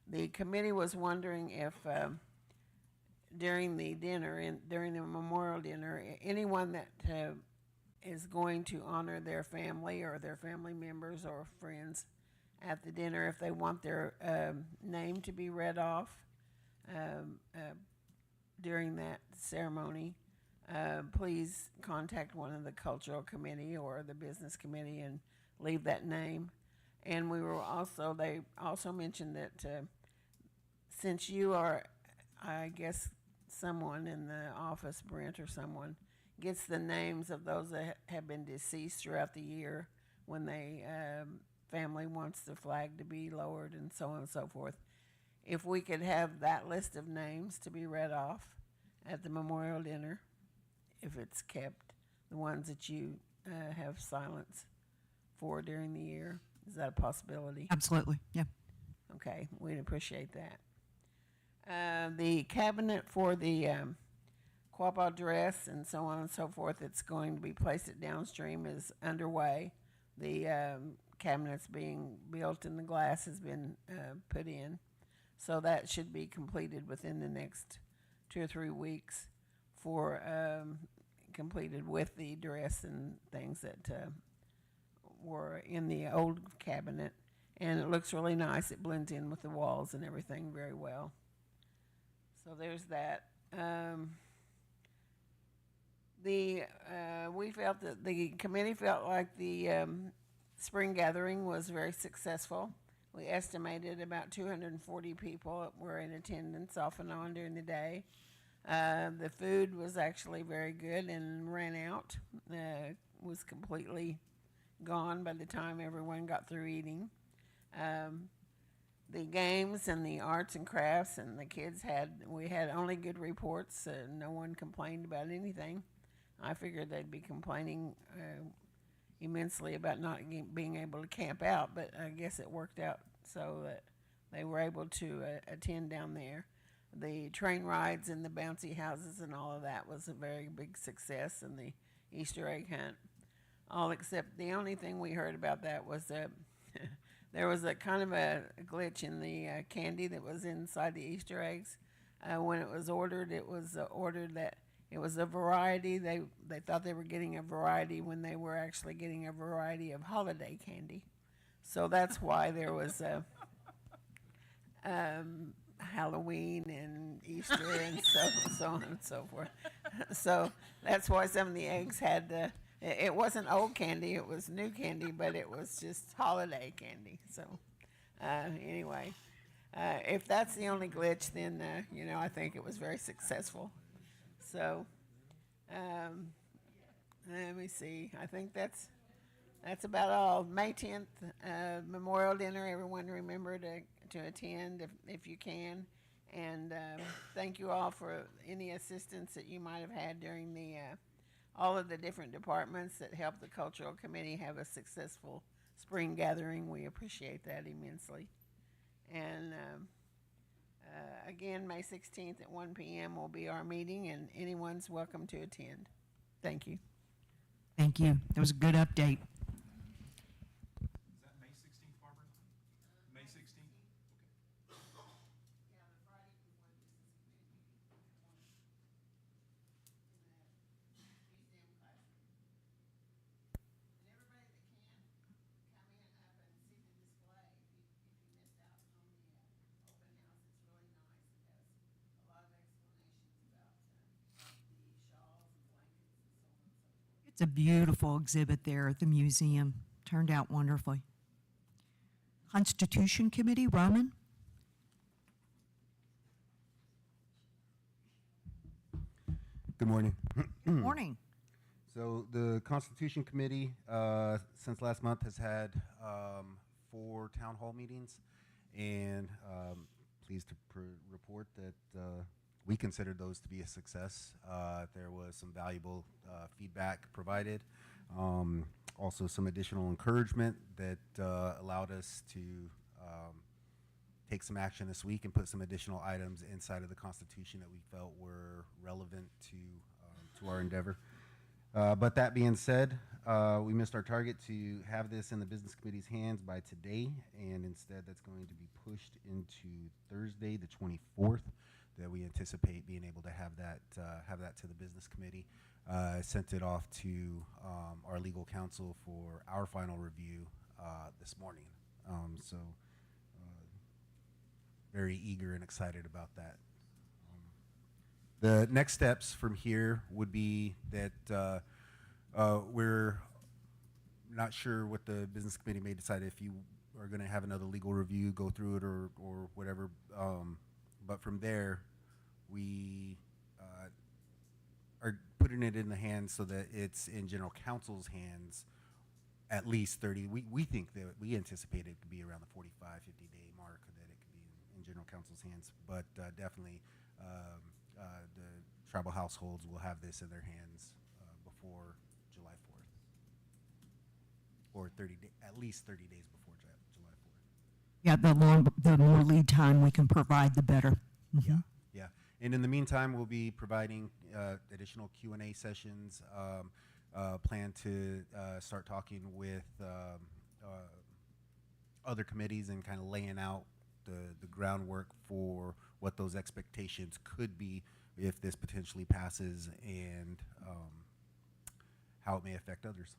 The committee was wondering if during the dinner and during the memorial dinner, anyone that is going to honor their family or their family members or friends at the dinner, if they want their name to be read off during that ceremony, please contact one of the cultural committee or the business committee and leave that name. And they also mentioned that since you are, I guess, someone in the office, Brent or someone, gets the names of those that have been deceased throughout the year when they family wants the flag to be lowered and so on and so forth. If we could have that list of names to be read off at the memorial dinner, if it's kept, the ones that you have silence for during the year, is that a possibility? Absolutely, yeah. Okay, we'd appreciate that. The cabinet for the Quapaw dress and so on and so forth that's going to be placed at downstream is underway. The cabinet's being built and the glass has been put in. So that should be completed within the next 2 or 3 weeks for completed with the dress and things that were in the old cabinet. And it looks really nice. It blends in with the walls and everything very well. So there's that. We felt that the committee felt like the spring gathering was very successful. We estimated about 240 people were in attendance off and on during the day. The food was actually very good and ran out. Was completely gone by the time everyone got through eating. The games and the arts and crafts and the kids we had only good reports. No one complained about anything. I figured they'd be complaining immensely about not being able to camp out, but I guess it worked out so that they were able to attend down there. The train rides and the bouncy houses and all of that was a very big success, and the Easter egg hunt. All except the only thing we heard about that was that there was a kind of a glitch in the candy that was inside the Easter eggs. When it was ordered that it was a variety. They thought they were getting a variety when they were actually getting a variety of holiday candy. So that's why there was Halloween and Easter and so on and so forth. So that's why some of the eggs had it wasn't old candy, it was new candy, but it was just holiday candy. So anyway, if that's the only glitch, then I think it was very successful. So let me see. I think that's about all. May 10th, Memorial Dinner. Everyone remember to attend if you can. And thank you all for any assistance that you might have had during the all of the different departments that helped the Cultural Committee have a successful spring gathering. We appreciate that immensely. And again, May 16th at 1 p.m. will be our meeting, and anyone's welcome to attend. Thank you. Thank you. That was a good update. Is that May 16th, Barbara? May 16th? It's a beautiful exhibit there at the museum. Turned out wonderfully. Constitution Committee, Roman? Good morning. Good morning. So the Constitution Committee, since last month, has had 4 town hall meetings, and pleased to report that we considered those to be a success. There was some valuable feedback provided, also some additional encouragement that allowed us to take some action this week and put some additional items inside of the Constitution that we felt were relevant to our endeavor. But that being said, we missed our target to have this in the Business Committee's hands by today, and instead that's going to be pushed into Thursday, the 24th, that we anticipate being able to have that to the Business Committee. I sent it off to our legal counsel for our final review this morning. So very eager and excited about that. The next steps from here would be that we're not sure what the Business Committee may decide, if you are going to have another legal review, go through it or whatever. But from there, we are putting it in the hands so that it's in General Counsel's hands at least 30. We think that we anticipate it could be around the 45, 50-day mark that it could be in General Counsel's hands. But definitely the tribal households will have this in their hands before July 4th, or at least 30 days before July 4th. Yeah, the more lead time we can provide, the better. Mm-hmm. Yeah. And in the meantime, we'll be providing additional Q&A sessions. Plan to start talking with other committees and kind of laying out the groundwork for what those expectations could be if this potentially passes, and how it may affect others.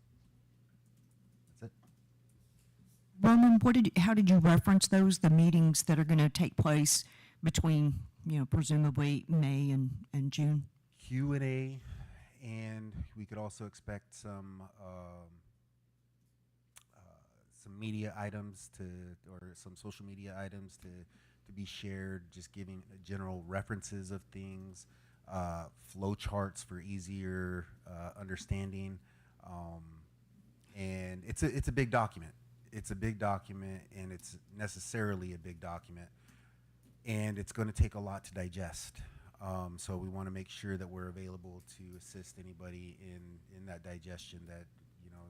That's it. Roman, how did you reference those, the meetings that are going to take place between, presumably May and June? Q&A, and we could also expect some media items or some social media items to be shared, just giving general references of things, flow charts for easier understanding, and it's a big document. It's a big document, and it's necessarily a big document, and it's going to take a lot to digest. So we want to make sure that we're available to assist anybody in that digestion. That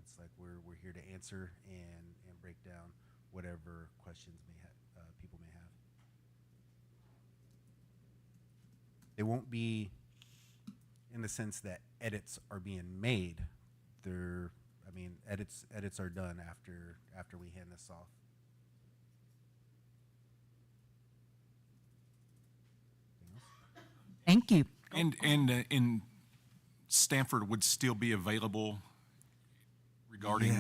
it's like we're here to answer and break down whatever questions people may have. It won't be in the sense that edits are being made. Edits are done after we hand this off. Thank you. And Stanford would still be available regarding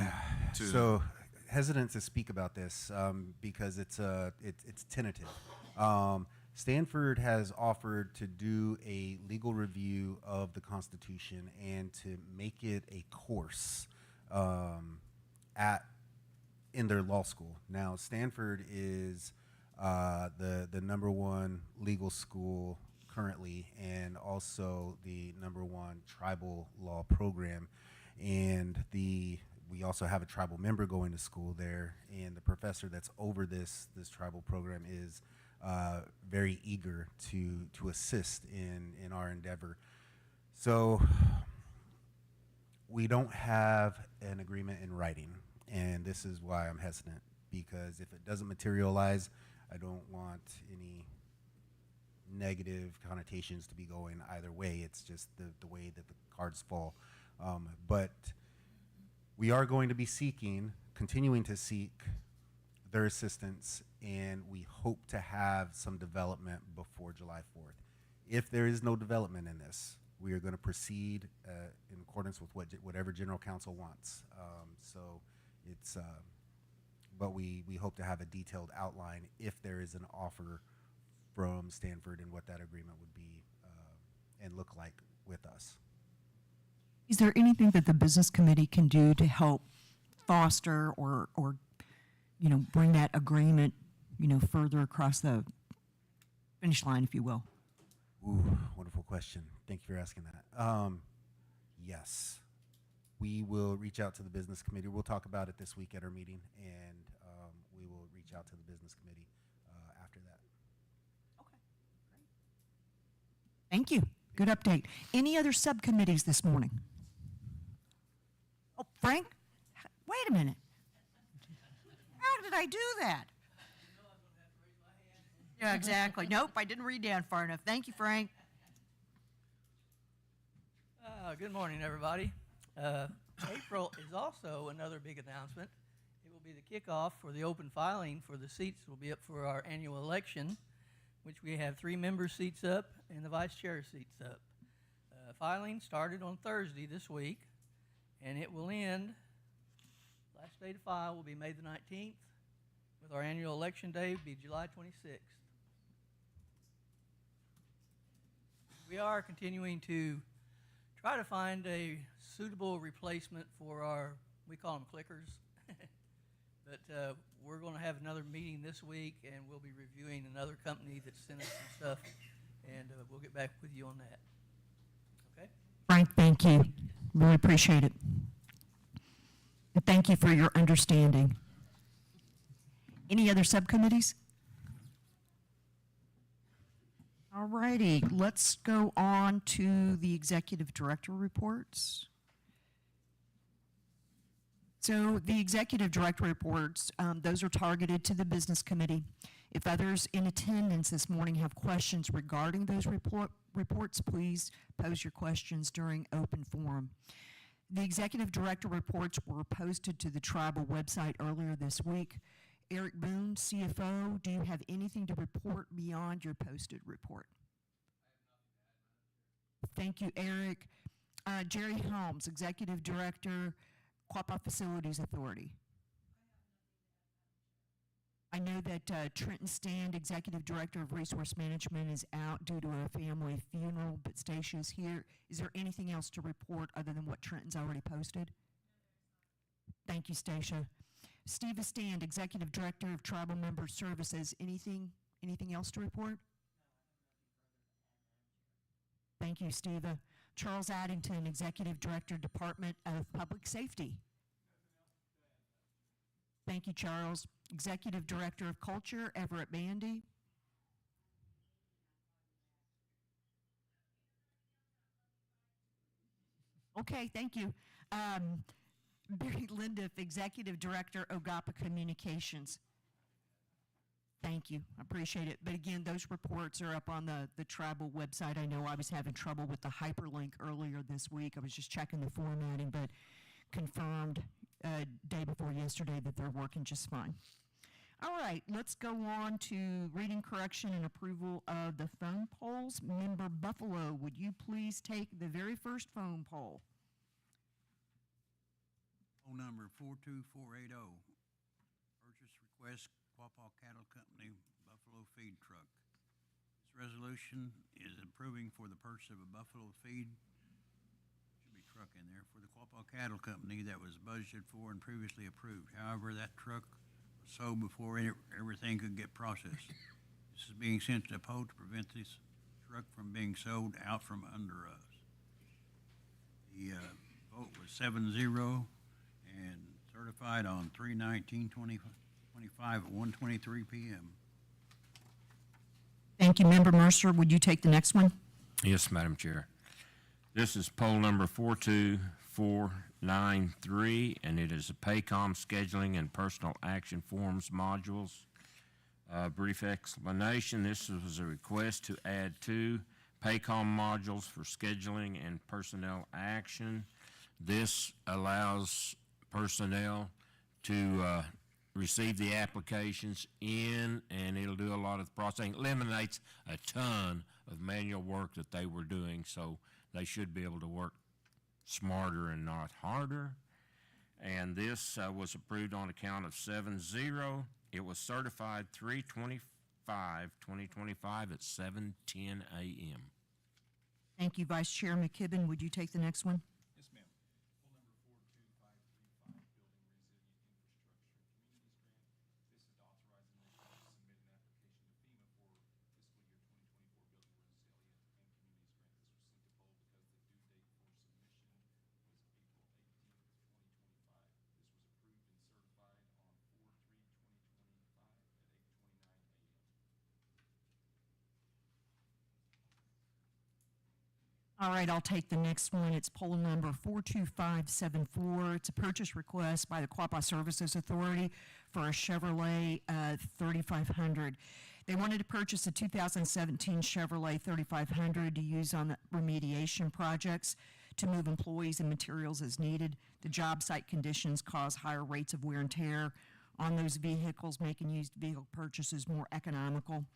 to. So hesitant to speak about this because it's tentative. Stanford has offered to do a legal review of the Constitution and to make it a course in their law school. Now, Stanford is the #1 legal school currently, and also the #1 tribal law program, and we also have a tribal member going to school there, and the professor that's over this tribal program is very eager to assist in our endeavor. So we don't have an agreement in writing, and this is why I'm hesitant, because if it doesn't materialize, I don't want any negative connotations to be going either way. It's just the way that the cards fall. But We are going to be continuing to seek their assistance, and we hope to have some development before July 4th. If there is no development in this, we are going to proceed in accordance with whatever General Counsel wants. But we hope to have a detailed outline if there is an offer from Stanford and what that agreement would be and look like with us. Is there anything that the business committee can do to help foster or bring that agreement, further across the finish line, if you will? Ooh, wonderful question. Thank you for asking that. Yes, we will reach out to the business committee. We'll talk about it this week at our meeting, and we will reach out to the business committee after that. Okay, great. Thank you. Good update. Any other subcommittees this morning? Oh, Frank? Wait a minute. How did I do that? Yeah, exactly. Nope, I didn't read down far enough. Thank you, Frank. Good morning, everybody. April is also another big announcement. It will be the kickoff for the open filing for the seats that will be up for our annual election, which we have 3 member seats up and the vice chair seats up. Filing started on Thursday this week, and it will end, last day to file will be May the 19th, with our annual election day will be July 26th. We are continuing to try to find a suitable replacement for our, we call them clickers. But we're going to have another meeting this week, and we'll be reviewing another company that sent us some stuff, and we'll get back with you on that. Okay? Frank, thank you. Really appreciate it. And thank you for your understanding. Any other subcommittees? All righty, let's go on to the executive director reports. So the executive director reports, those are targeted to the business committee. If others in attendance this morning have questions regarding those reports, please pose your questions during open forum. The executive director reports were posted to the tribal website earlier this week. Eric Boone, CFO, do you have anything to report beyond your posted report? Thank you, Eric. Jerry Helms, Executive Director, Quapaw Facilities Authority. I know that Trenton Stand, Executive Director of Resource Management, is out due to a family funeral, but Stacia's here. Is there anything else to report other than what Trenton's already posted? Thank you, Stacia. Steve Stand, Executive Director of Tribal Member Services. Anything else to report? Thank you, Steve. Charles Addington, Executive Director, Department of Public Safety. Thank you, Charles. Executive Director of Culture, Everett Bandy. Okay, thank you. Barry Lindiff, Executive Director, O-Guah-Pah Communications. Thank you. I appreciate it. But again, those reports are up on the tribal website. I know I was having trouble with the hyperlink earlier this week. I was just checking the formatting, but confirmed day before yesterday that they're working just fine. All right, let's go on to reading correction and approval of the phone polls. Member Buffalo, would you please take the very first phone poll? Phone number 42480. Purchase request, Quapaw Cattle Company, Buffalo Feed Truck. This resolution is approving for the purchase of a Buffalo Feed, should be truck in there, for the Quapaw Cattle Company that was budgeted for and previously approved. However, that truck was sold before everything could get processed. This is being sent to PO to prevent this truck from being sold out from under us. The vote was 7-0 and certified on 3/19/25 at 1:23 p.m. Thank you. Member Mercer, would you take the next one? Yes, Madam Chair. This is poll number 42493, and it is a PAYCOM scheduling and personal action forms modules. Brief explanation, this was a request to add 2 PAYCOM modules for scheduling and personnel action. This allows personnel to receive the applications in, and it'll do a lot of the processing. Eliminates a ton of manual work that they were doing, so they should be able to work smarter and not harder. And this was approved on account of 7-0. It was certified 3/25/2025 at 7:10 a.m. Thank you, Vice Chair McKibben. Would you take the next one? Yes, ma'am. Poll number 42535, Building Resilient Infrastructure Communities Grant. This is to authorize the mayor to submit an application to FEMA for fiscal year 2024 Building Resilient and Communities Grant. This was sent to poll because the due date for submission was April 18th, 2025. This was approved and certified on 4/3/2025 at 8:29 a.m. All right, I'll take the next one. It's poll number 42574. It's a purchase request by the Quapaw Services Authority for a Chevrolet 3500. They wanted to purchase a 2017 Chevrolet 3500 to use on the remediation projects to move employees and materials as needed. The job site conditions cause higher rates of wear and tear on those vehicles, making used vehicle purchases more economical.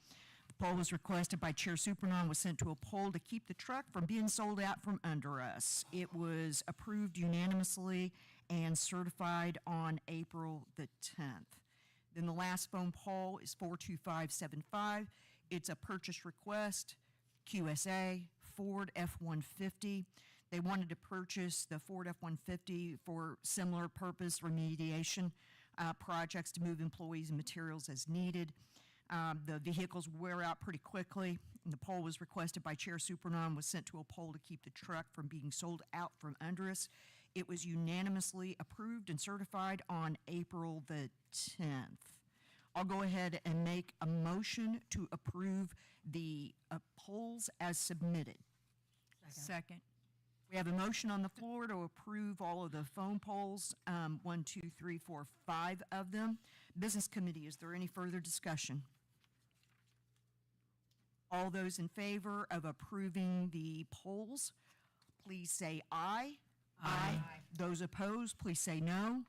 The poll was requested by Chair Supernon, was sent to a poll to keep the truck from being sold out from under us. It was approved unanimously and certified on April the 10th. Then the last phone poll is 42575. It's a purchase request, QSA, Ford F-150. They wanted to purchase the Ford F-150 for similar purpose remediation projects to move employees and materials as needed. The vehicles wear out pretty quickly, and the poll was requested by Chair Supernon, was sent to a poll to keep the truck from being sold out from under us. It was unanimously approved and certified on April the 10th. I'll go ahead and make a motion to approve the polls as submitted. Second. We have a motion on the floor to approve all of the phone polls, 1, 2, 3, 4, 5 of them. Business Committee, is there any further discussion? All those in favor of approving the polls, please say aye. Aye. Those opposed, please say no.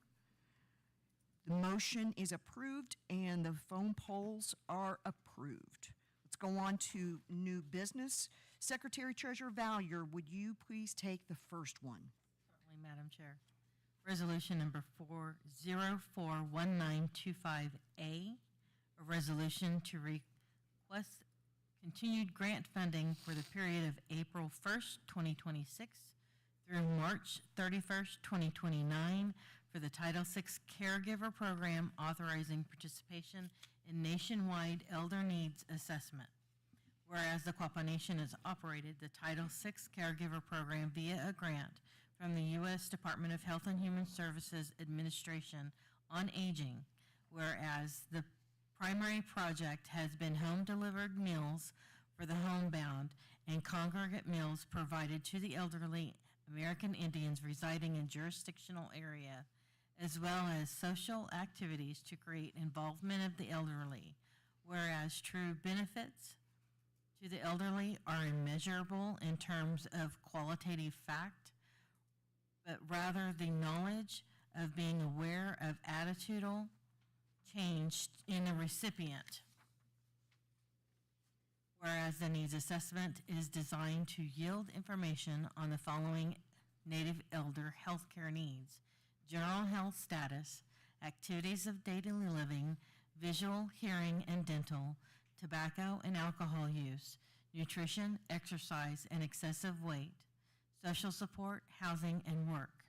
The motion is approved and the phone polls are approved. Let's go on to new business. Secretary Treasurer Valier, would you please take the first one? Certainly, Madam Chair. Resolution number 4041925A, a resolution to request continued grant funding for the period of April 1st, 2026 through March 31st, 2029 for the Title VI Caregiver Program, authorizing participation in nationwide elder needs assessment. Whereas the Quapaw Nation has operated the Title VI Caregiver Program via a grant from the U.S. Department of Health and Human Services Administration on Aging, whereas the primary project has been home-delivered meals for the homebound and congregate meals provided to the elderly American Indians residing in jurisdictional area, as well as social activities to create involvement of the elderly, whereas true benefits to the elderly are immeasurable in terms of qualitative fact, but rather the knowledge of being aware of attitudinal change in the recipient. Whereas the needs assessment is designed to yield information on the following Native elder healthcare needs: general health status, activities of daily living, visual, hearing, and dental, tobacco and alcohol use, nutrition, exercise, and excessive weight, social support, housing, and work.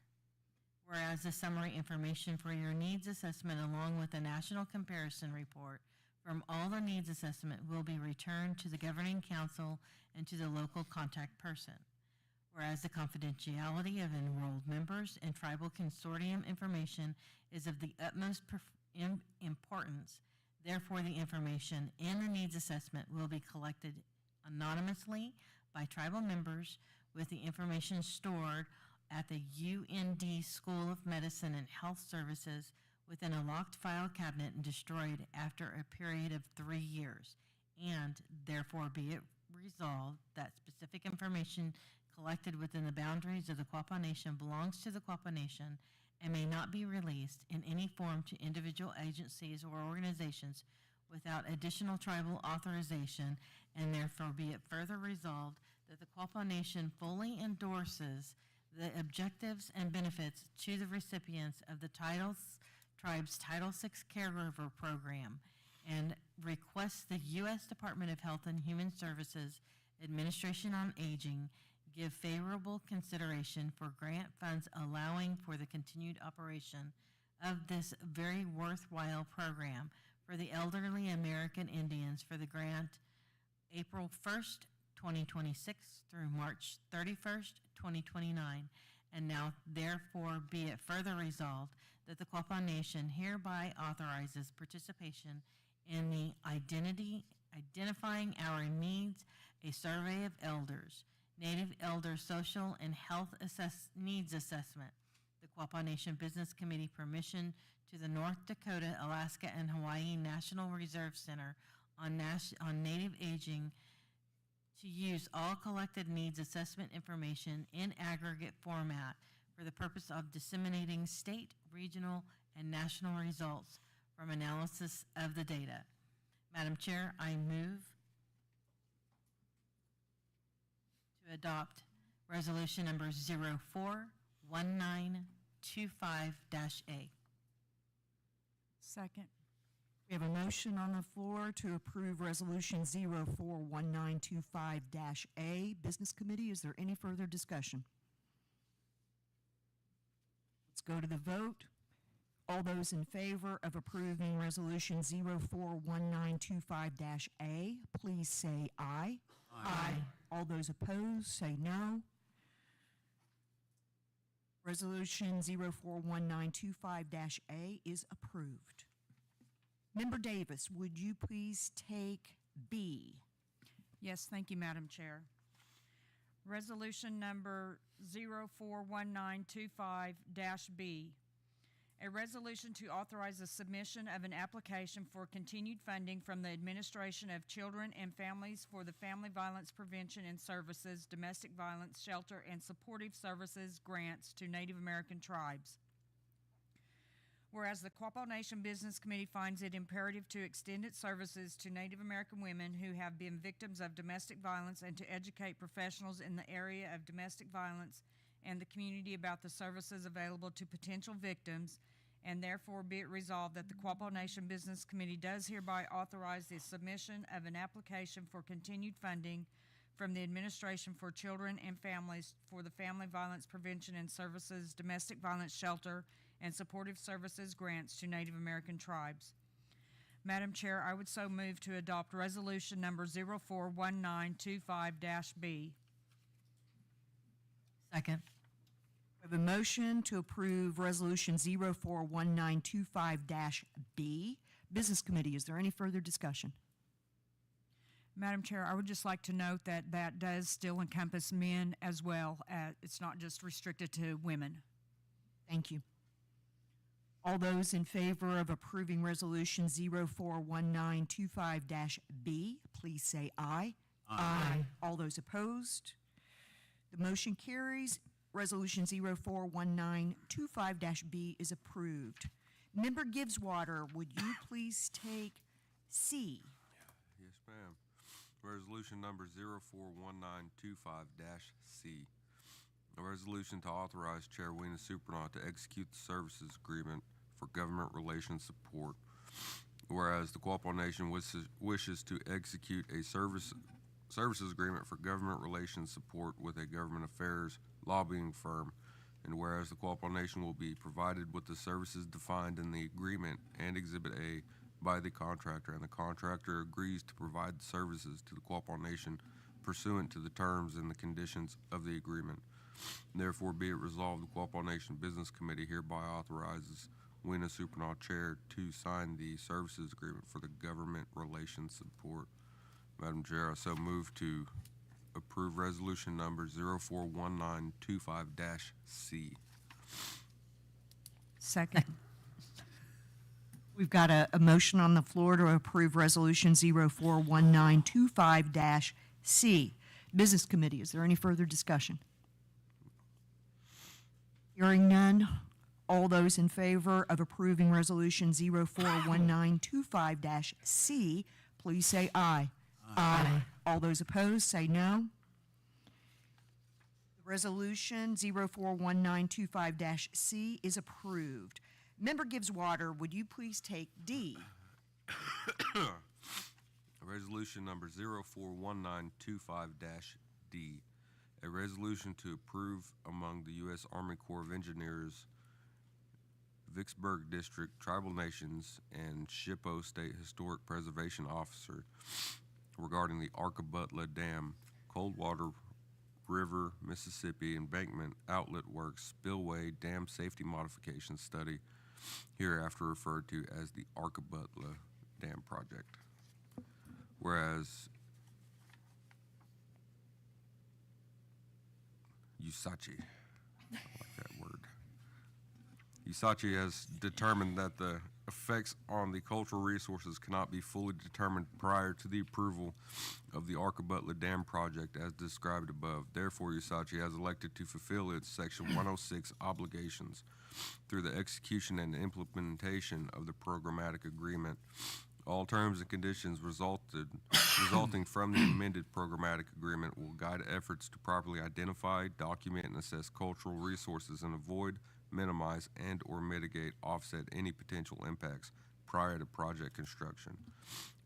Whereas the summary information for your needs assessment, along with a national comparison report from all the needs assessment, will be returned to the governing council and to the local contact person. Whereas the confidentiality of enrolled members and tribal consortium information is of the utmost importance, therefore the information in the needs assessment will be collected anonymously by tribal members, with the information stored at the UND School of Medicine and Health Services within a locked file cabinet and destroyed after a period of 3 years. And therefore be it resolved that specific information collected within the boundaries of the Quapaw Nation belongs to the Quapaw Nation, and may not be released in any form to individual agencies or organizations without additional tribal authorization, and therefore be it further resolved that the Quapaw Nation fully endorses the objectives and benefits to the recipients of the tribe's Title VI Caregiver Program, and requests the U.S. Department of Health and Human Services Administration on Aging give favorable consideration for grant funds allowing for the continued operation of this very worthwhile program for the elderly American Indians for the grant April 1st, 2026 through March 31st, 2029. And now therefore be it further resolved that the Quapaw Nation hereby authorizes participation in the Identifying Our Needs, a Survey of Elders, Native Elder Social and Health Needs Assessment, the Quapaw Nation Business Committee permission to the North Dakota, Alaska, and Hawaii National Reserve Center on Native Aging to use all collected needs assessment information in aggregate format for the purpose of disseminating state, regional, and national results from analysis of the data. Madam Chair, I move to adopt resolution number 041925-A. Second. We have a motion on the floor to approve Resolution 041925-A. Business Committee, is there any further discussion? Let's go to the vote. All those in favor of approving Resolution 041925-A, please say aye. Aye. All those opposed, say no. Resolution 041925-A is approved. Member Davis, would you please take B? Yes, thank you, Madam Chair. Resolution number 041925-B. A resolution to authorize the submission of an application for continued funding from the Administration of Children and Families for the Family Violence Prevention and Services, Domestic Violence Shelter, and Supportive Services grants to Native American tribes. Whereas the Quapaw Nation Business Committee finds it imperative to extend its services to Native American women who have been victims of domestic violence and to educate professionals in the area of domestic violence and the community about the services available to potential victims, and therefore be it resolved that the Quapaw Nation Business Committee does hereby authorize the submission of an application for continued funding from the Administration for Children and Families for the Family Violence Prevention and Services, Domestic Violence Shelter, and Supportive Services grants to Native American tribes. Madam Chair, I would so move to adopt resolution number 041925-B. Second. We have a motion to approve Resolution 041925-B. Business Committee, is there any further discussion? Madam Chair, I would just like to note that that does still encompass men as well. It's not just restricted to women. Thank you. All those in favor of approving Resolution 041925-B, please say aye. Aye. All those opposed? The motion carries. Resolution 041925-B is approved. Member Gibbswater, would you please take C? Yes, ma'am. Resolution number 041925-C. A resolution to authorize Chair Weena Supernaut to execute the services agreement for government relations support. Whereas the Quapaw Nation wishes to execute a services agreement for government relations support with a government affairs lobbying firm, and whereas the Quapaw Nation will be provided with the services defined in the agreement and Exhibit A by the contractor, and the contractor agrees to provide the services to the Quapaw Nation pursuant to the terms and the conditions of the agreement. Therefore, be it resolved, the Quapaw Nation Business Committee hereby authorizes Weena Supernaut Chair to sign the services agreement for the government relations support. Madam Chair, I so move to approve resolution number 041925-C. Second. We've got a motion on the floor to approve Resolution 041925-C. Business Committee, is there any further discussion? Hearing none, All those in favor of approving Resolution 041925-C, please say aye. Aye. All those opposed, say no. Resolution 041925-C is approved. Member Gibbs Water, would you please take D? Resolution number 041925-D, a resolution to approve among the U.S. Army Corps of Engineers, Vicksburg District, Tribal Nations, and SHPO State Historic Preservation Officer regarding the Uga'xpa Dam, Coldwater River, Mississippi Embankment Outlet Works Spillway Dam Safety Modification Study, hereafter referred to as the Uga'xpa Dam Project. Whereas USACHI, I like that word. USACHI has determined that the effects on the cultural resources cannot be fully determined prior to the approval of the Uga'xpa Dam project as described above. Therefore, USACHI has elected to fulfill its Section 106 obligations through the execution and implementation of the programmatic agreement. All terms and conditions resulting from the amended programmatic agreement will guide efforts to properly identify, document, and assess cultural resources and avoid, minimize, and/or mitigate, offset any potential impacts prior to project construction.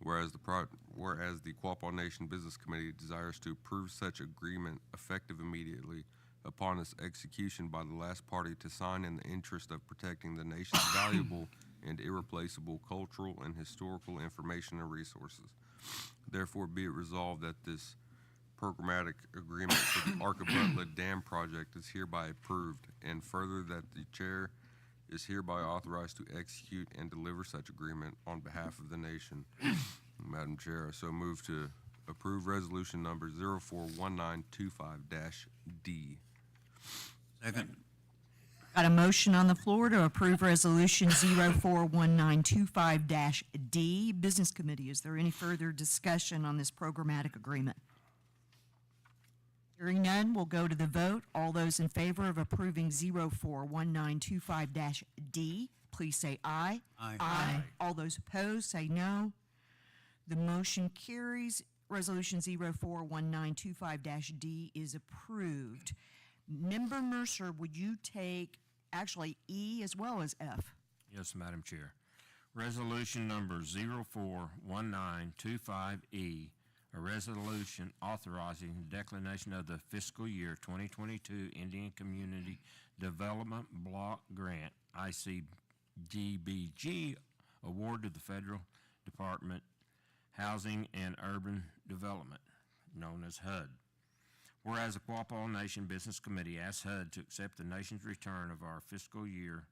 Whereas the Quapaw Nation Business Committee desires to approve such agreement effective immediately upon its execution by the last party to sign in the interest of protecting the nation's valuable and irreplaceable cultural and historical information and resources. Therefore, be it resolved that this programmatic agreement for the Uga'xpa Dam project is hereby approved, and further that the chair is hereby authorized to execute and deliver such agreement on behalf of the nation. Madam Chair, I so move to approve resolution number 041925-D. Second. Got a motion on the floor to approve Resolution 041925-D. Business Committee, is there any further discussion on this programmatic agreement? Hearing none, we'll go to the vote. All those in favor of approving 041925-D, please say aye. Aye. Aye. All those opposed, say no. The motion carries. Resolution 041925-D is approved. Member Mercer, would you take actually E as well as F? Yes, Madam Chair. Resolution number 041925E, a resolution authorizing the declination of the fiscal year 2022 Indian Community Development Block Grant, ICDBG, award to the Federal Department Housing and Urban Development, known as HUD. Whereas the Quapaw Nation Business Committee asks HUD to accept the nation's return of our fiscal year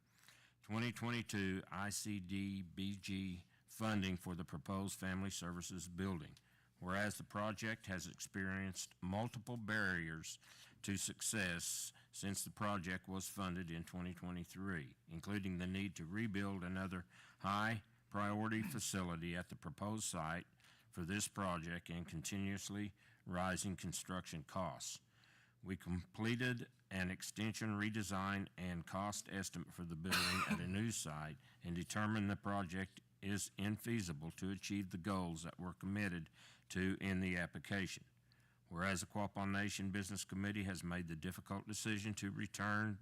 2022 ICDBG funding for the proposed Family Services Building. Whereas the project has experienced multiple barriers to success since the project was funded in 2023, including the need to rebuild another high-priority facility at the proposed site for this project and continuously rising construction costs. We completed an extension redesign and cost estimate for the building at a new site and determined the project is infeasible to achieve the goals that were committed to in the application. Whereas the Quapaw Nation Business Committee has made the difficult decision to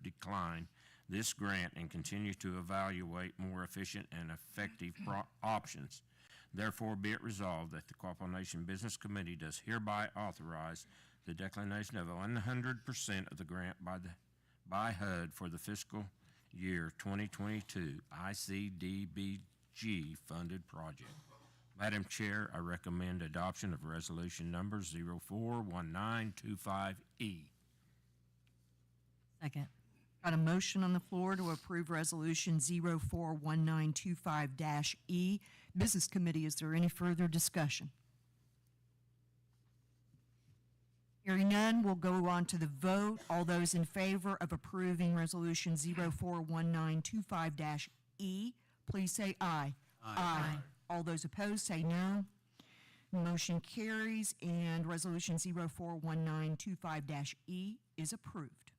decline this grant and continue to evaluate more efficient and effective options. Therefore, be it resolved that the Quapaw Nation Business Committee does hereby authorize the declination of 100% of the grant by HUD for the fiscal year 2022 ICDBG funded project. Madam Chair, I recommend adoption of resolution number 041925E. Second. Got a motion on the floor to approve Resolution 041925-E. Business Committee, is there any further discussion? Hearing none, we'll go on to the vote. All those in favor of approving Resolution 041925-E, please say aye. Aye. All those opposed, say no. Motion carries, and Resolution 041925-E is approved.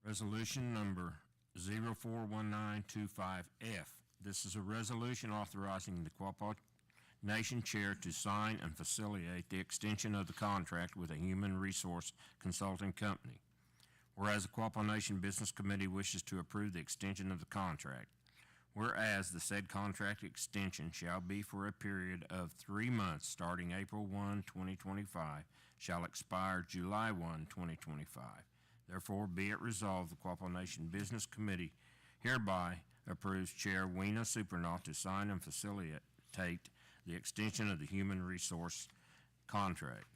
Resolution number 041925F. This is a resolution authorizing the Quapaw Nation Chair to sign and facilitate the extension of the contract with a human resource consulting company. Whereas the Quapaw Nation Business Committee wishes to approve the extension of the contract. Whereas the said contract extension shall be for a period of 3 months starting April 1, 2025, shall expire July 1, 2025. Therefore, be it resolved, the Quapaw Nation Business Committee hereby approves Chair Weena Supernaw to sign and facilitate the extension of the human resource contract.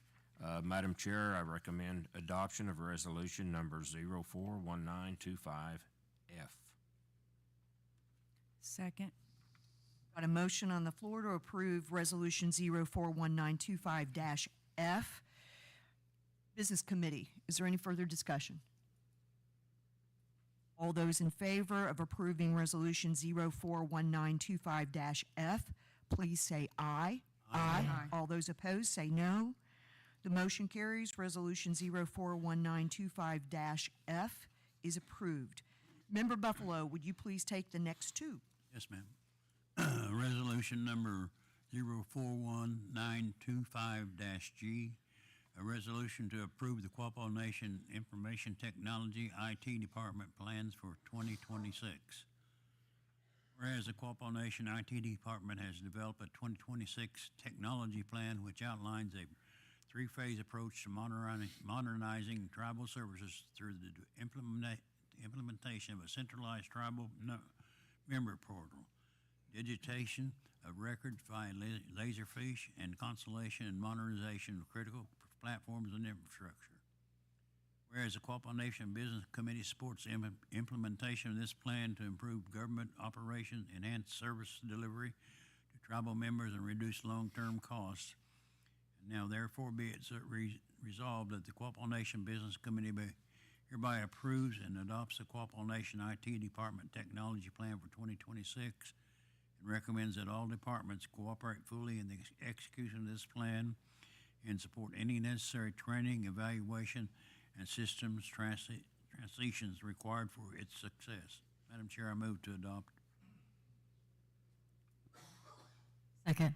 Madam Chair, I recommend adoption of resolution number 041925F. Second. Got a motion on the floor to approve Resolution 041925-F. Business Committee, is there any further discussion? All those in favor of approving Resolution 041925-F, please say aye. Aye. All those opposed, say no. The motion carries. Resolution 041925-F is approved. Member Buffalo, would you please take the next two? Yes, ma'am. Resolution number 041925-G, a resolution to approve the Quapaw Nation Information Technology IT Department plans for 2026. Whereas the Quapaw Nation IT Department has developed a 2026 technology plan which outlines a three-phase approach to modernizing tribal services through the implementation of a centralized tribal member portal, digitation of records via Laserfish, and consolidation and modernization of critical platforms and infrastructure. Whereas the Quapaw Nation Business Committee supports implementation of this plan to improve government operations, enhance service delivery to tribal members, and reduce long-term costs. And now, therefore, be it resolved that the Quapaw Nation Business Committee hereby approves and adopts the Quapaw Nation IT Department Technology Plan for 2026 and recommends that all departments cooperate fully in the execution of this plan and support any necessary training, evaluation, and systems transitions required for its success. Madam Chair, I move to adopt. Second.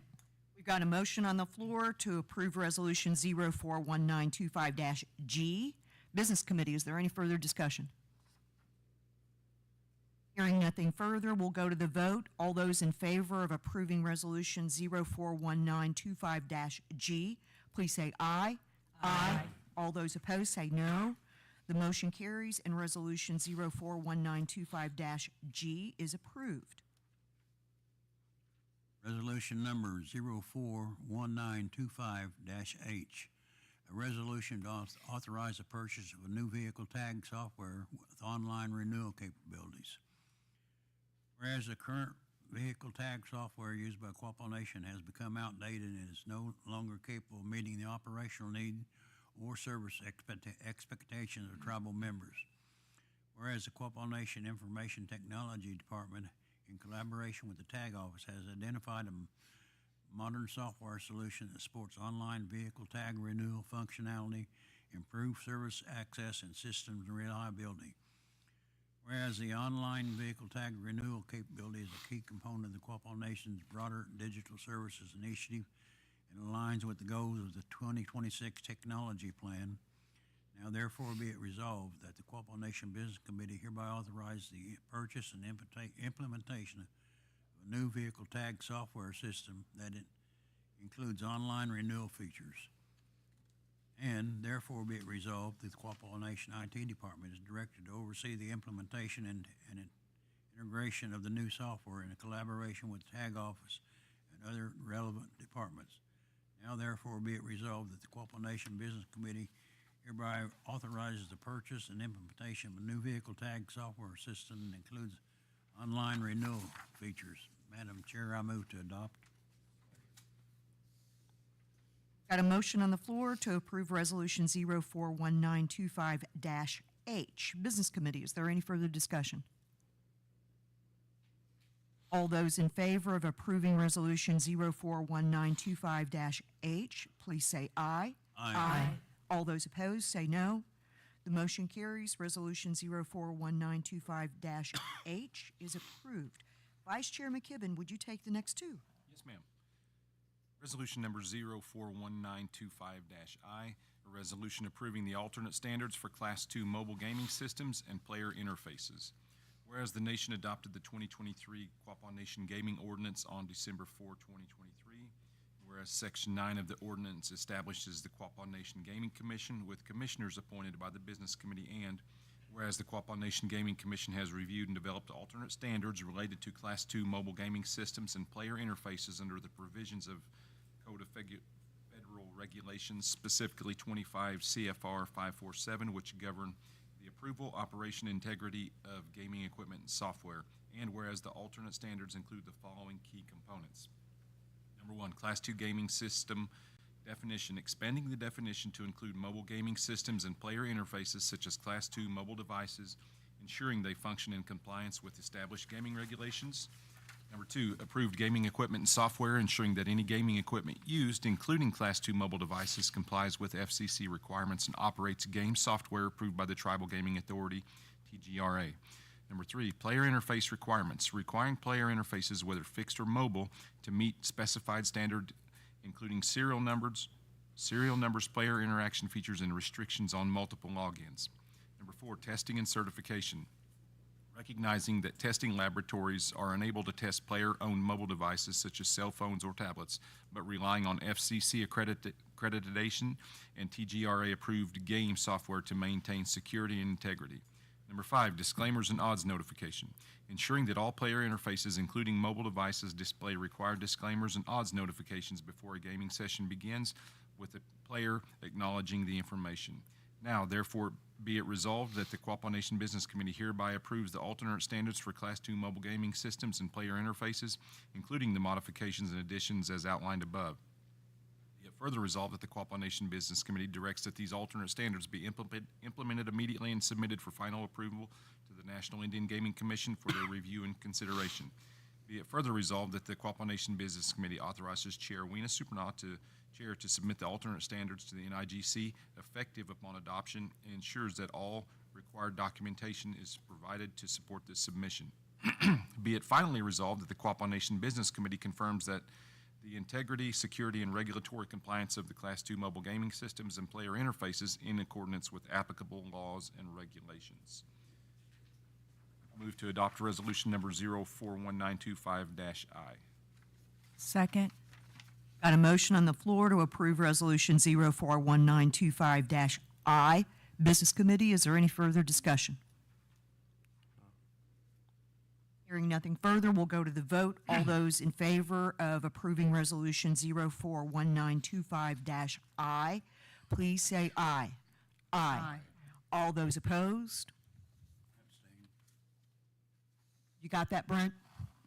We've got a motion on the floor to approve Resolution 041925-G. Business Committee, is there any further discussion? Hearing nothing further, we'll go to the vote. All those in favor of approving Resolution 041925-G, please say aye. Aye. All those opposed say no. The motion carries and Resolution 041925-G is approved. Resolution number 041925-H, a resolution to authorize the purchase of a new vehicle tag software with online renewal capabilities. Whereas the current vehicle tag software used by Quapaw Nation has become outdated and is no longer capable of meeting the operational need or service expectations of tribal members. Whereas the Quapaw Nation Information Technology Department, in collaboration with the Tag Office, has identified a modern software solution that supports online vehicle tag renewal functionality, improved service access, and systems reliability. Whereas the online vehicle tag renewal capability is a key component of the Quapaw Nation's broader digital services initiative and aligns with the goals of the 2026 technology plan. Now therefore be it resolved that the Quapaw Nation Business Committee hereby authorize the purchase and implementation of a new vehicle tag software system that it includes online renewal features. And therefore be it resolved that the Quapaw Nation IT Department is directed to oversee the implementation and integration of the new software in collaboration with the Tag Office and other relevant departments. Now therefore be it resolved that the Quapaw Nation Business Committee hereby authorizes the purchase and implementation of a new vehicle tag software system that includes online renewal features. Madam Chair, I move to adopt. Got a motion on the floor to approve Resolution 041925-H. Business Committee, is there any further discussion? All those in favor of approving Resolution 041925-H, please say aye. Aye. All those opposed say no. The motion carries. Resolution 041925-H is approved. Vice Chair McKibben, would you take the next two? Yes, ma'am. Resolution number 041925-I, a resolution approving the alternate standards for Class II mobile gaming systems and player interfaces. Whereas the nation adopted the 2023 Quapaw Nation Gaming Ordinance on December 4, 2023, whereas Section 9 of the ordinance establishes the Quapaw Nation Gaming Commission with commissioners appointed by the Business Committee, and whereas the Quapaw Nation Gaming Commission has reviewed and developed alternate standards related to Class II mobile gaming systems and player interfaces under the provisions of Code of Federal Regulations, specifically 25 CFR 547, which govern the approval, operation, integrity of gaming equipment and software, and whereas the alternate standards include the following key components. Number one, Class II gaming system definition, expanding the definition to include mobile gaming systems and player interfaces such as Class II mobile devices, ensuring they function in compliance with established gaming regulations. Number two, approved gaming equipment and software, ensuring that any gaming equipment used, including Class II mobile devices, complies with FCC requirements and operates game software approved by the Tribal Gaming Authority, TGRA. Number three, player interface requirements, requiring player interfaces, whether fixed or mobile, to meet specified standard, including serial numbers, player interaction features, and restrictions on multiple logins. Number four, testing and certification, recognizing that testing laboratories are unable to test player-owned mobile devices such as cell phones or tablets, but relying on FCC accreditation and TGRA-approved game software to maintain security and integrity. Number five, disclaimers and odds notification, ensuring that all player interfaces, including mobile devices, display required disclaimers and odds notifications before a gaming session begins, with the player acknowledging the information. Now, therefore, be it resolved that the Quapaw Nation Business Committee hereby approves the alternate standards for Class II mobile gaming systems and player interfaces, including the modifications and additions as outlined above. Be it further resolved that the Quapaw Nation Business Committee directs that these alternate standards be implemented immediately and submitted for final approval to the National Indian Gaming Commission for their review and consideration. Be it further resolved that the Quapaw Nation Business Committee authorizes Chair Weena Supernaw to submit the alternate standards to the NIGC effective upon adoption, and ensures that all required documentation is provided to support this submission. Be it finally resolved that the Quapaw Nation Business Committee confirms that the integrity, security, and regulatory compliance of the Class II mobile gaming systems and player interfaces in accordance with applicable laws and regulations. Move to adopt resolution number 041925-I. Second. Got a motion on the floor to approve Resolution 041925-I. Business Committee, is there any further discussion? Hearing nothing further, we'll go to the vote. All those in favor of approving Resolution 041925-I, please say aye. Aye. All those opposed? You got that, Brent?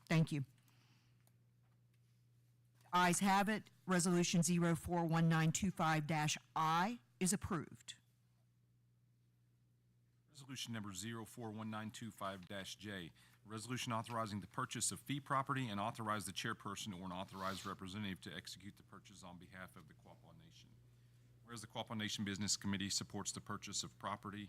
Thank you. Ayes have it. Resolution 041925-I is approved. Resolution number 041925-J, resolution authorizing the purchase of fee property and authorize the chairperson or an authorized representative to execute the purchase on behalf of the Quapaw Nation. Whereas the Quapaw Nation Business Committee supports the purchase of property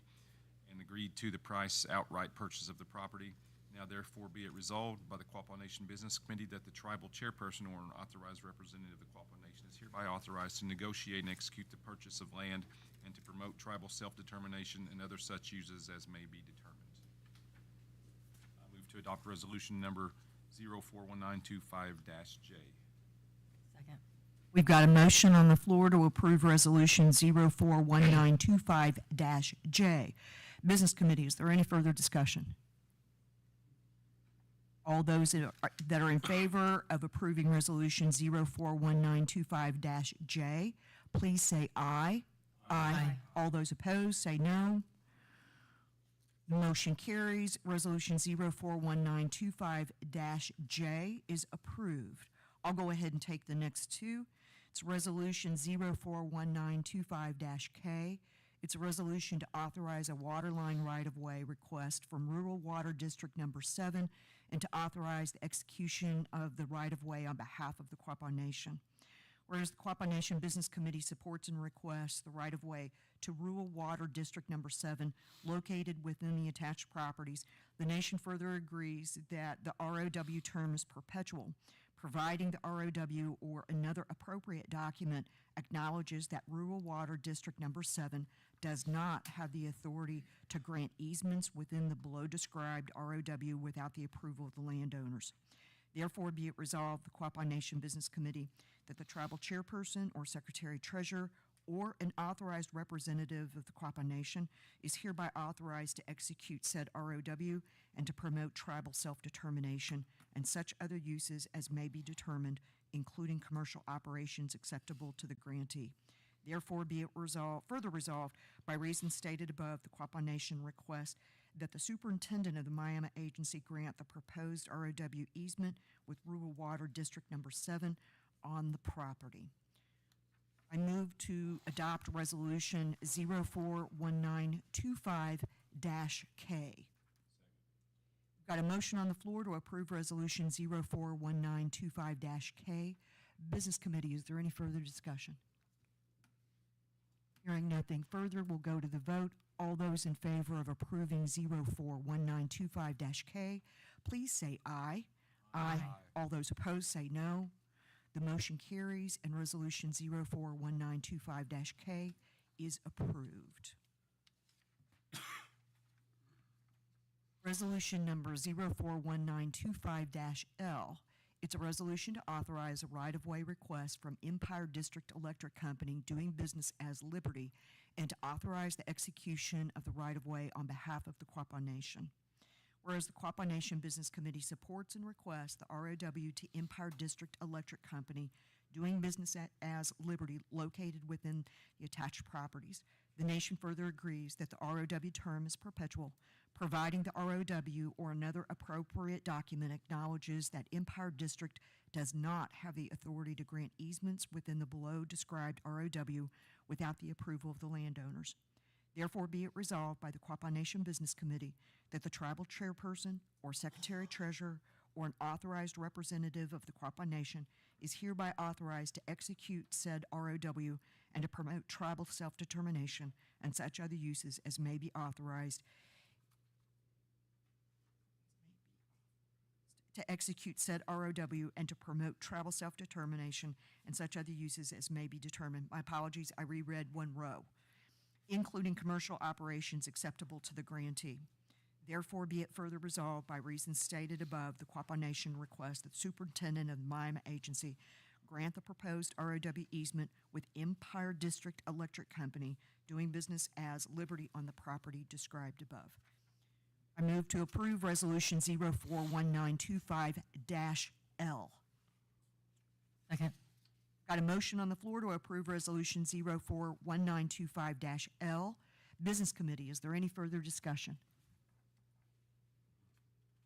and agreed to the price outright purchase of the property, now therefore be it resolved by the Quapaw Nation Business Committee that the tribal chairperson or an authorized representative of the Quapaw Nation is hereby authorized to negotiate and execute the purchase of land and to promote tribal self-determination and other such uses as may be determined. I move to adopt resolution number 041925-J. Second. We've got a motion on the floor to approve Resolution 041925-J. Business Committee, is there any further discussion? All those that are in favor of approving Resolution 041925-J, please say aye. Aye. All those opposed, say no. Motion carries. Resolution 041925-J is approved. I'll go ahead and take the next two. It's Resolution 041925-K. It's a resolution to authorize a waterline right-of-way request from Rural Water District Number 7 and to authorize the execution of the right-of-way on behalf of the Quapaw Nation. Whereas the Quapaw Nation Business Committee supports and requests the right-of-way to Rural Water District Number 7 located within the attached properties, the nation further agrees that the ROW term is perpetual, providing the ROW or another appropriate document acknowledges that Rural Water District Number 7 does not have the authority to grant easements within the below-described ROW without the approval of the landowners. Therefore, be it resolved, the Quapaw Nation Business Committee, that the tribal chairperson or secretary-treasurer or an authorized representative of the Quapaw Nation is hereby authorized to execute said ROW and to promote tribal self-determination and such other uses as may be determined, including commercial operations acceptable to the grantee. Therefore, be it further resolved, by reasons stated above, the Quapaw Nation requests that the superintendent of the Miami agency grant the proposed ROW easement with Rural Water District Number 7 on the property. I move to adopt Resolution 041925-K. Got a motion on the floor to approve Resolution 041925-K. Business Committee, is there any further discussion? Hearing nothing further, we'll go to the vote. All those in favor of approving 041925-K, please say aye. Aye. All those opposed say no. The motion carries and Resolution 041925-K is approved. Resolution number 041925-L. It's a resolution to authorize a right-of-way request from Empire District Electric Company doing business as Liberty and to authorize the execution of the right-of-way on behalf of the Quapaw Nation. Whereas the Quapaw Nation Business Committee supports and requests the ROW to Empire District Electric Company doing business as Liberty located within the attached properties, the nation further agrees that the ROW term is perpetual, providing the ROW or another appropriate document acknowledges that Empire District does not have the authority to grant easements within the below-described ROW without the approval of the landowners. Therefore, be it resolved by the Quapaw Nation Business Committee that the tribal chairperson or secretary-treasurer or an authorized representative of the Quapaw Nation is hereby authorized to execute said ROW and to promote tribal self-determination and such other uses as may be authorized to execute said ROW and to promote tribal self-determination and such other uses as may be determined. My apologies, I reread one row. Including commercial operations acceptable to the grantee. Therefore, be it further resolved by reasons stated above, the Quapaw Nation requests that the superintendent of the Miami agency grant the proposed ROW easement with Empire District Electric Company doing business as Liberty on the property described above. I move to approve Resolution 041925-L. Second. Got a motion on the floor to approve Resolution 041925-L. Business Committee, is there any further discussion?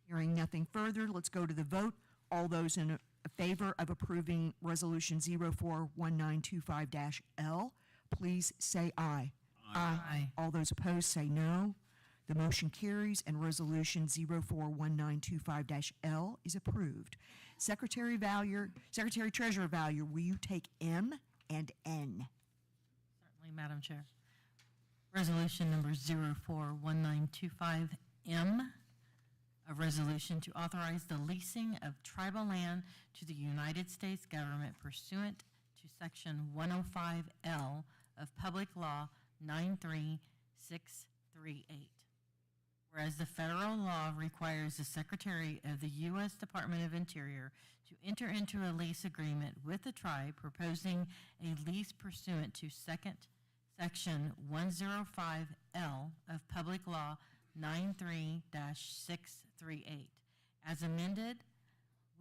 Hearing nothing further, let's go to the vote. All those in favor of approving Resolution 041925-L, please say aye. Aye. All those opposed say no. The motion carries and Resolution 041925-L is approved. Secretary-Treasurer Valier, will you take M and N? Certainly, Madam Chair. Resolution number 041925M, a resolution to authorize the leasing of tribal land to the United States government pursuant to Section 105L of Public Law 93638. Whereas the federal law requires the Secretary of the U.S. Department of Interior to enter into a lease agreement with the tribe proposing a lease pursuant to Section 105L of Public Law 93-638, as amended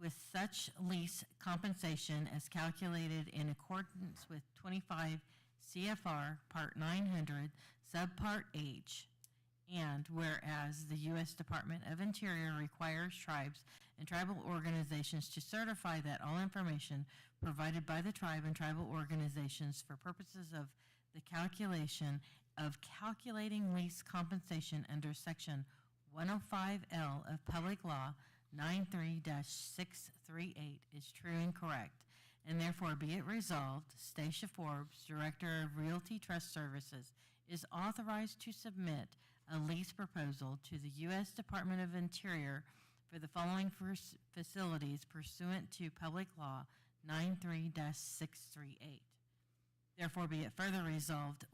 with such lease compensation as calculated in accordance with 25 CFR Part 900, Subpart H. And whereas the U.S. Department of Interior requires tribes and tribal organizations to certify that all information provided by the tribe and tribal organizations for purposes of the calculating lease compensation under Section 105L of Public Law 93-638 is true and correct, and therefore be it resolved, Stacia Forbes, Director of Realty Trust Services, is authorized to submit a lease proposal to the U.S. Department of Interior for the following facilities pursuant to Public Law 93-638. Therefore, be it further resolved,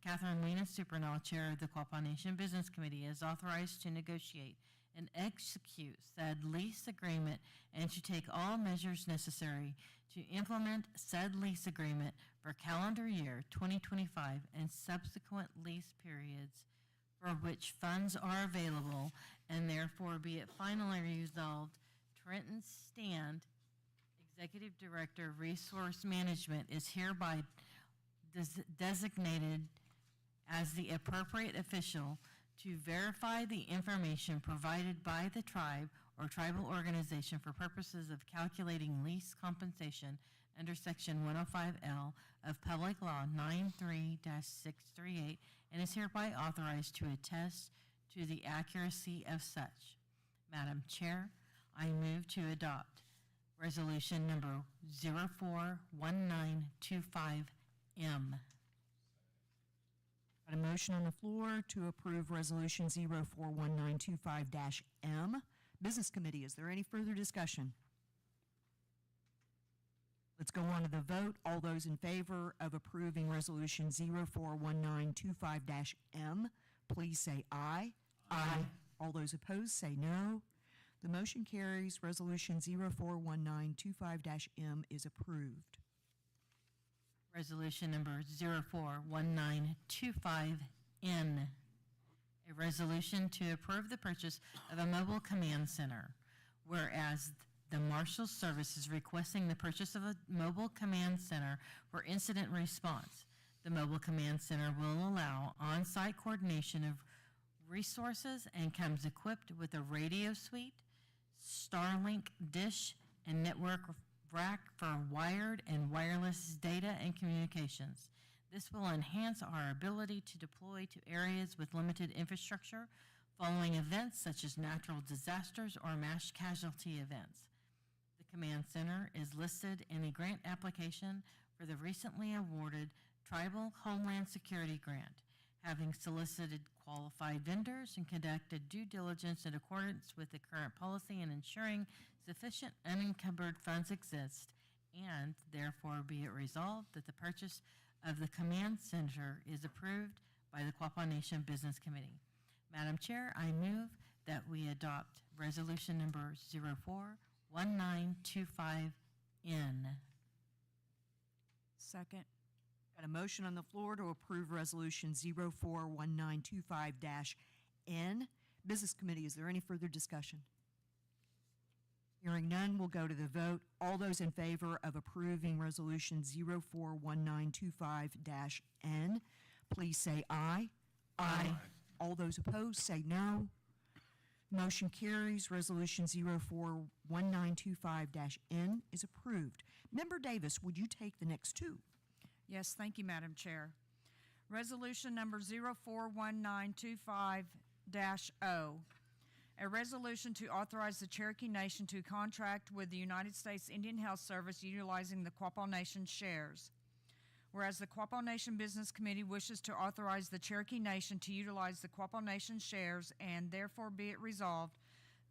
Catherine Weena Supernall, Chair of the Quapaw Nation Business Committee, is authorized to negotiate and execute said lease agreement and to take all measures necessary to implement said lease agreement for calendar year 2025 and subsequent lease periods for which funds are available, and therefore be it finally resolved, Trenton Stand, Executive Director of Resource Management, is hereby designated as the appropriate official to verify the information provided by the tribe or tribal organization for purposes of calculating lease compensation under Section 105L of Public Law 93-638, and is hereby authorized to attest to the accuracy of such. Madam Chair, I move to adopt Resolution number 041925M. Got a motion on the floor to approve Resolution 041925-M. Business Committee, is there any further discussion? Let's go on to the vote. All those in favor of approving Resolution 041925-M, please say aye. Aye. All those opposed say no. The motion carries. Resolution 041925-M is approved. Resolution number 041925N, a resolution to approve the purchase of a mobile command center, whereas the Marshal Service is requesting the purchase of a mobile command center for incident response. The mobile command center will allow on-site coordination of resources and comes equipped with a radio suite, Starlink dish, and network rack for wired and wireless data and communications. This will enhance our ability to deploy to areas with limited infrastructure following events such as natural disasters or mass casualty events. The command center is listed in the grant application for the recently awarded Tribal Homeland Security Grant, having solicited qualified vendors and conducted due diligence in accordance with the current policy and ensuring sufficient unencumbered funds exist, and therefore be it resolved that the purchase of the command center is approved by the Quapaw Nation Business Committee. Madam Chair, I move that we adopt resolution number 041925N. Second. Got a motion on the floor to approve Resolution 041925-N. Business Committee, is there any further discussion? Hearing none, we'll go to the vote. All those in favor of approving Resolution 041925-N, please say aye. Aye. All those opposed say no. Motion carries. Resolution 041925-N is approved. Member Davis, would you take the next two? Yes, thank you, Madam Chair. Resolution number 041925-O, a resolution to authorize the Cherokee Nation to contract with the United States Indian Health Service utilizing the Quapaw Nation shares. Whereas the Quapaw Nation Business Committee wishes to authorize the Cherokee Nation to utilize the Quapaw Nation shares, and therefore be it resolved,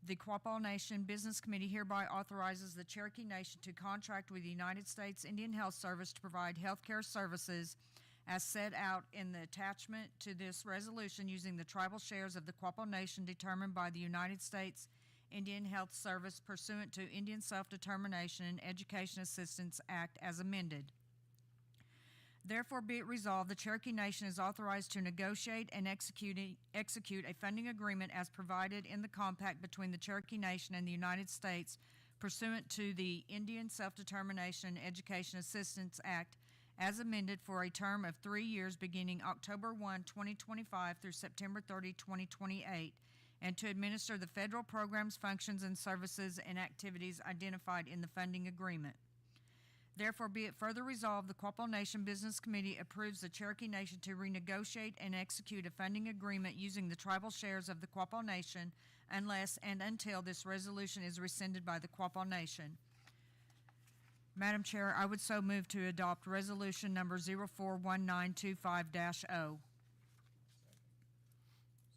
the Quapaw Nation Business Committee hereby authorizes the Cherokee Nation to contract with the United States Indian Health Service to provide health care services as set out in the attachment to this resolution using the tribal shares of the Quapaw Nation determined by the United States Indian Health Service pursuant to Indian Self-Determination and Education Assistance Act as amended. Therefore, be it resolved, the Cherokee Nation is authorized to negotiate and execute a funding agreement as provided in the compact between the Cherokee Nation and the United States pursuant to the Indian Self-Determination and Education Assistance Act as amended for a term of 3 years beginning October 1, 2025 through September 30, 2028, and to administer the federal programs, functions, and services and activities identified in the funding agreement. Therefore, be it further resolved, the Quapaw Nation Business Committee approves the Cherokee Nation to renegotiate and execute a funding agreement using the tribal shares of the Quapaw Nation unless and until this resolution is rescinded by the Quapaw Nation. Madam Chair, I would so move to adopt resolution number 041925-0. A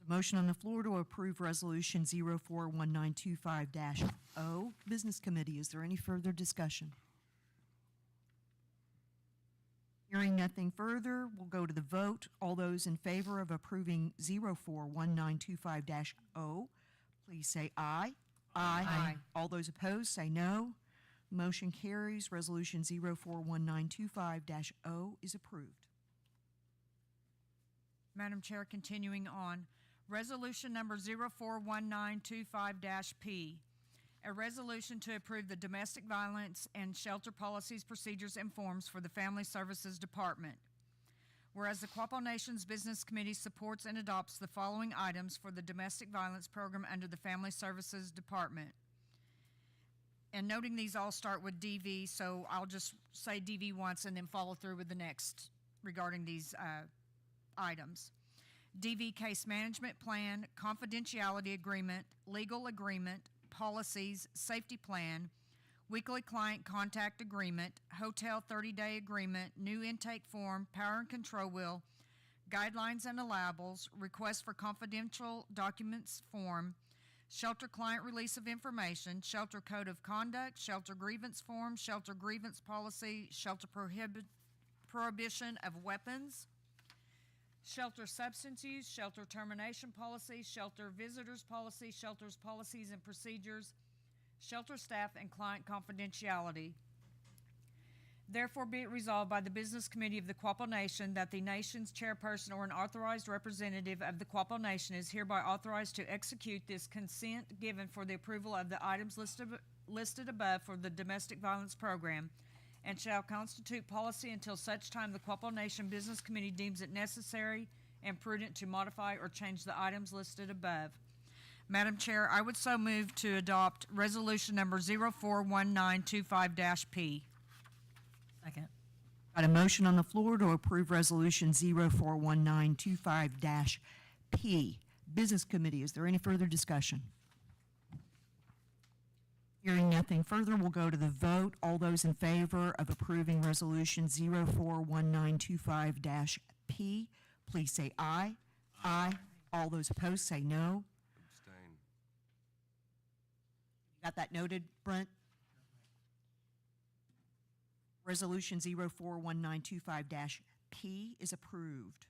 motion on the floor to approve Resolution 041925-0. Business Committee, is there any further discussion? Hearing nothing further, we'll go to the vote. All those in favor of approving 041925-0, please say aye. Aye. All those opposed, say no. Motion carries. Resolution 041925-0 is approved. Madam Chair, continuing on, resolution number 041925-P, a resolution to approve the domestic violence and shelter policies, procedures, and forms for the Family Services Department. Whereas the Quapaw Nation's Business Committee supports and adopts the following items for the domestic violence program under the Family Services Department. And noting these all start with DV, so I'll just say DV once and then follow through with the next regarding these items. DV case management plan, confidentiality agreement, legal agreement, policies, safety plan, weekly client contact agreement, hotel 30-day agreement, new intake form, power and control wheel, guidelines and allowables, request for confidential documents form, shelter client release of information, shelter code of conduct, shelter grievance form, shelter grievance policy, shelter prohibition of weapons, shelter substance use, shelter termination policy, shelter visitors policy, shelters policies and procedures, shelter staff and client confidentiality. Therefore be it resolved by the Business Committee of the Quapaw Nation that the nation's chairperson or an authorized representative of the Quapaw Nation is hereby authorized to execute this consent given for the approval of the items listed above for the domestic violence program, and shall constitute policy until such time the Quapaw Nation Business Committee deems it necessary and prudent to modify or change the items listed above. Madam Chair, I would so move to adopt resolution number 041925-P. Second. Got a motion on the floor to approve Resolution 041925-P. Business Committee, is there any further discussion? Hearing nothing further, we'll go to the vote. All those in favor of approving Resolution 041925-P, please say aye. Aye. All those opposed say no. Abstain. Got that noted, Brent? Resolution 041925-P is approved.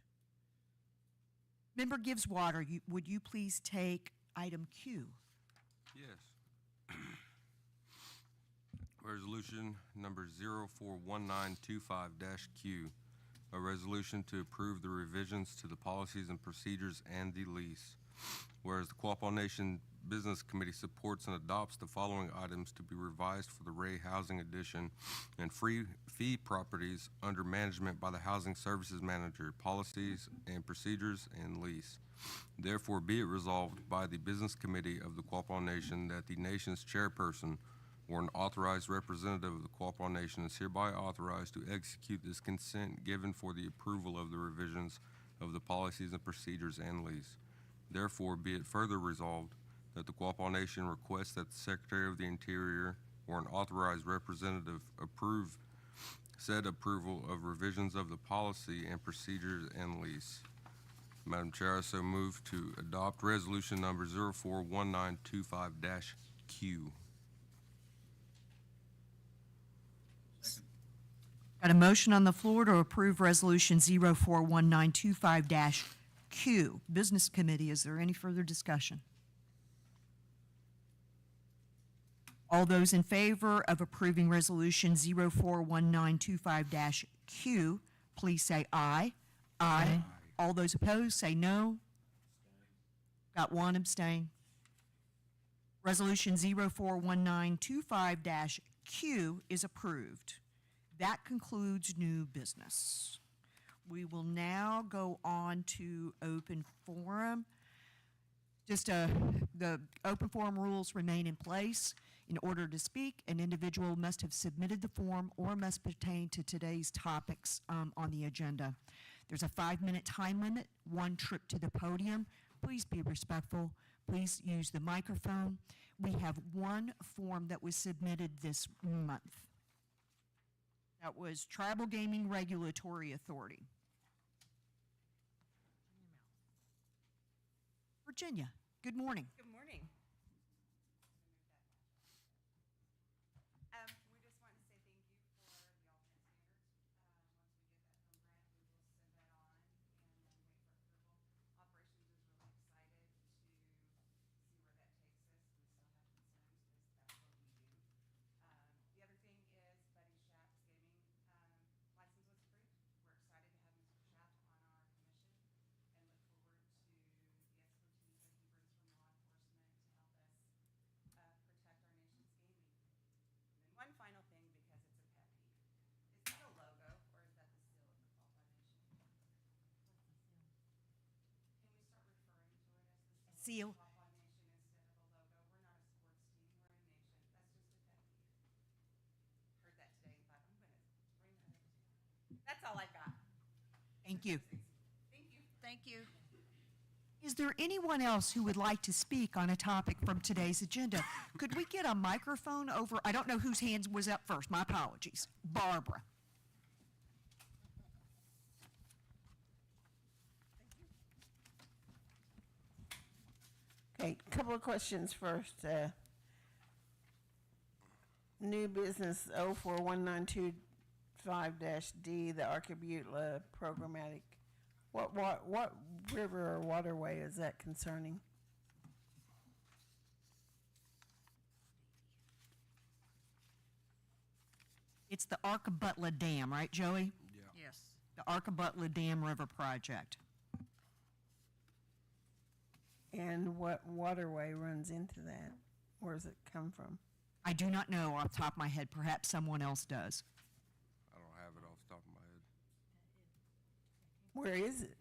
Member Gibbs Water, would you please take item Q? Yes. Resolution number 041925-Q, a resolution to approve the revisions to the policies and procedures and the lease. Whereas the Quapaw Nation Business Committee supports and adopts the following items to be revised for the Ray Housing Addition and free fee properties under management by the Housing Services Manager, policies and procedures and lease. Therefore, be it resolved by the Business Committee of the Quapaw Nation that the nation's chairperson or an authorized representative of the Quapaw Nation is hereby authorized to execute this consent given for the approval of the revisions of the policies and procedures and lease. Therefore, be it further resolved that the Quapaw Nation requests that the Secretary of the Interior or an authorized representative approve said approval of revisions of the policy and procedures and lease. Madam Chair, I so move to adopt resolution number 041925-Q. Got a motion on the floor to approve Resolution 041925-Q. Business Committee, is there any further discussion? All those in favor of approving Resolution 041925-Q, please say aye. Aye. All those opposed, say no. Got one abstain. Resolution 041925-Q is approved. That concludes new business. We will now go on to open forum. Just the open forum rules remain in place. In order to speak, an individual must have submitted the form or must pertain to today's topics on the agenda. There's a 5-minute time limit, 1 trip to the podium. Please be respectful. Please use the microphone. We have 1 form that was submitted this month. That was Tribal Gaming Regulatory Authority. Virginia, good morning. Good morning. We just want to say thank you for the alternate standards. Once we get that from Brent, we will send that on and then wait for approval. Operations is really excited to see where that takes us. We still have concerns because that's what we do. The other thing is Buddy Shap's gaming license was approved. We're excited to have Mr. Shap on our commission and look forward to the expertise that he brings from law enforcement to help us protect our nation's gaming. And then one final thing, because it's a pet peeve. Is that a logo or is that the seal of the Quapaw Nation? Can we start referring to it as the seal Seal. of the Quapaw Nation instead of a logo? We're not a sports team, we're a nation. That's just a pet peeve. Heard that today and thought, I'm gonna bring that up to you. That's all I've got. Thank you. Thank you. Thank you. Is there anyone else who would like to speak on a topic from today's agenda? Could we get a microphone over? I don't know whose hand was up first. My apologies. Barbara. Okay, couple of questions first. New business 041925-D, the Archibutla programmatic. What river or waterway is that concerning? It's the Uga'xpa Dam, right, Joey? Yes. The Uga'xpa Dam River Project. And what waterway runs into that? Where does it come from? I do not know off the top of my head. Perhaps someone else does. I don't have it off the top of my head. Where is it?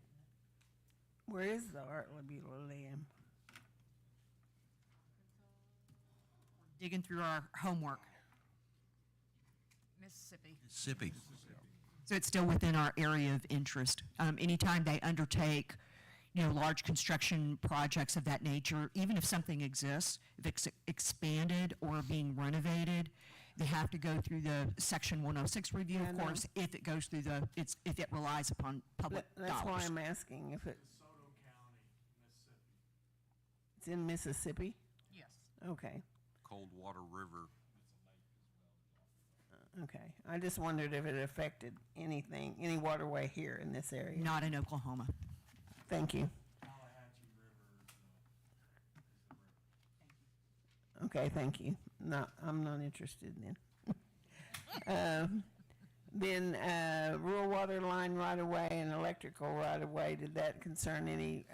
Where is the Archibutla Dam? Digging through our homework. Mississippi. Mississippi. So it's still within our area of interest. Anytime they undertake, large construction projects of that nature, even if something exists, if it's expanded or being renovated, they have to go through the Section 106 review, Yeah, I of know. course, if it goes through if it relies upon public That's why dollars. I'm asking if it. It's in Mississippi? Yes. Okay, Coldwater River. okay. I just wondered if it affected anything, any waterway here in this area. Not in Oklahoma. Thank you. Okay, thank you. No, I'm not interested then. Then rural water line right away and electrical right away, did that concern any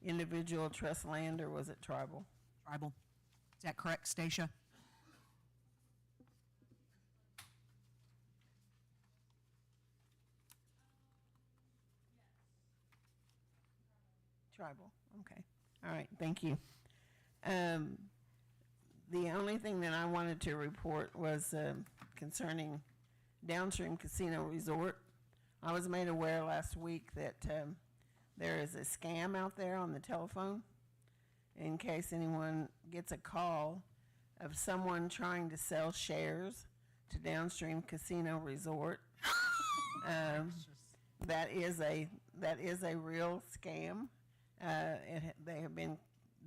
individual trust land or was it tribal? Tribal. Is that correct, Stacia? Tribal, okay. All right, thank you. The only thing that I wanted to report was concerning Downstream Casino Resort. I was made aware last week that there is a scam out there on the telephone. In case anyone gets a call of someone trying to sell shares to Downstream Casino Resort. That is a real scam. They have been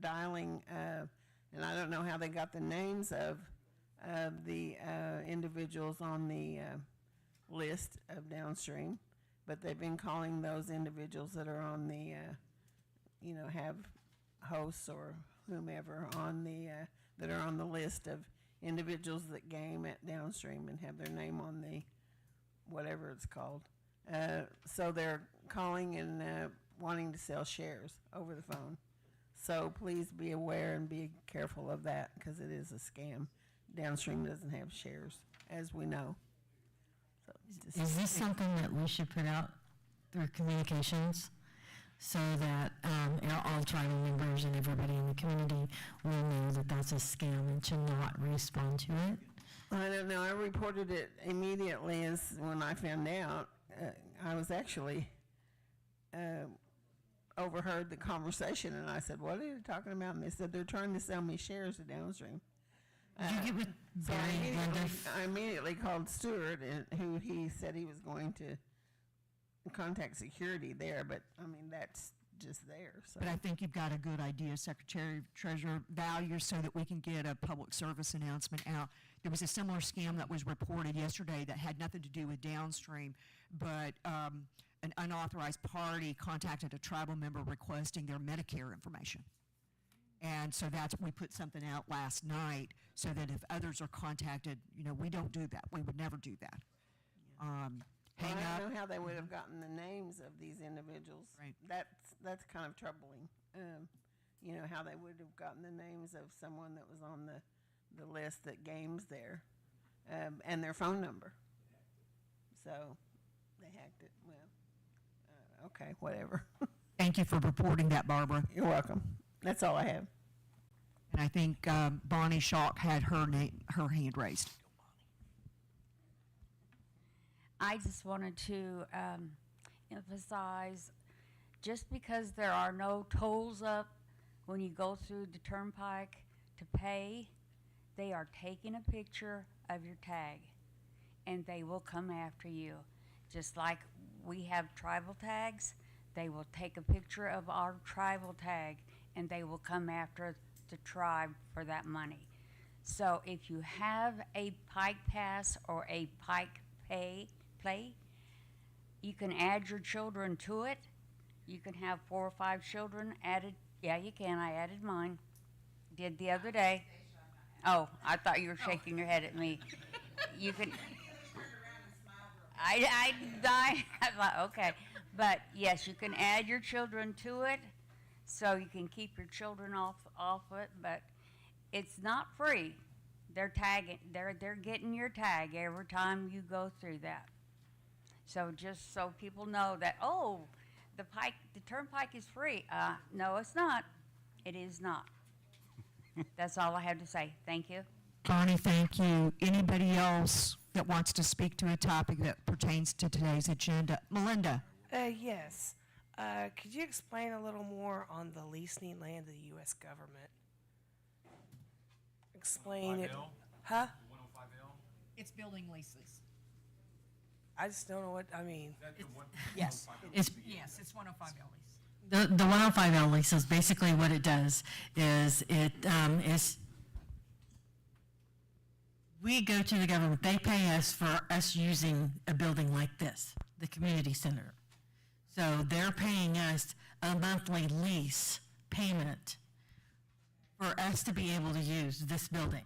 dialing, and I don't know how they got the names of the individuals on the list of Downstream, but they've been calling those individuals that are on the, have hosts or whomever on the, that are on the list of individuals that game at Downstream and have their name on the, whatever it's called. So they're calling and wanting to sell shares over the phone. So please be aware and be careful of that because it is a scam. Downstream doesn't have shares, as we know. So just- Is this something that we should put out through communications so that all tribal members and everybody in the community will know that that's a scam and to not respond to it? I don't know. I reported it immediately as when I found out. I was actually overheard the conversation, and I said, "What are you talking about?" And they said they're trying to sell me shares of Downstream. Did you get with So Barry Linda? I immediately called Stewart, who he said he was going to contact security there, but I mean, that's just there, so. But I think you've got a good idea, Secretary Treasurer Valier, so that we can get a public service announcement out. There was a similar scam that was reported yesterday that had nothing to do with downstream, but an unauthorized party contacted a tribal member requesting their Medicare information. And so we put something out last night so that if others are contacted, we don't do that. We would never do that. Well, Hang I up. don't know how they would have gotten the names of these individuals. Right. That's kind of troubling. How they would have gotten the names of someone that was on the list that games there, and their phone number. So they hacked it. Well, okay, whatever. Thank you for reporting that, Barbara. You're welcome. That's all I have. And I think Bonnie Schalk had her hand raised. I just wanted to emphasize, just because there are no tolls up when you go through the turnpike to pay, they are taking a picture of your tag, and they will come after you. Just like we have tribal tags, they will take a picture of our tribal tag, and they will come after the tribe for that money. So if you have a Pike Pass or a Pike Play, you can add your children to it. You can have 4 or 5 children added. Yeah, you can. I added mine. Did the other day. Oh, I thought you were shaking your head at me. You can. I thought, okay. But yes, you can add your children to it, so you can keep your children off it. But it's not free. They're tagging. They're getting your tag every time you go through that. So just so people know that, the turnpike is free. No, it's not. It is not. That's all I have to say. Thank you. Bonnie, thank you. Anybody else that wants to speak to a topic that pertains to today's agenda? Melinda. Yes. Could you explain a little more on the leasing land of the U.S. government? Explain it. 105L? Huh? 105L? It's building leases. I just don't know what I mean. Yes. It's Yes, it's 105 lease. the 105L lease is basically what it does is we go to the government, they pay us for us using a building like this, the community center. So they're paying us a monthly lease payment for us to be able to use this building.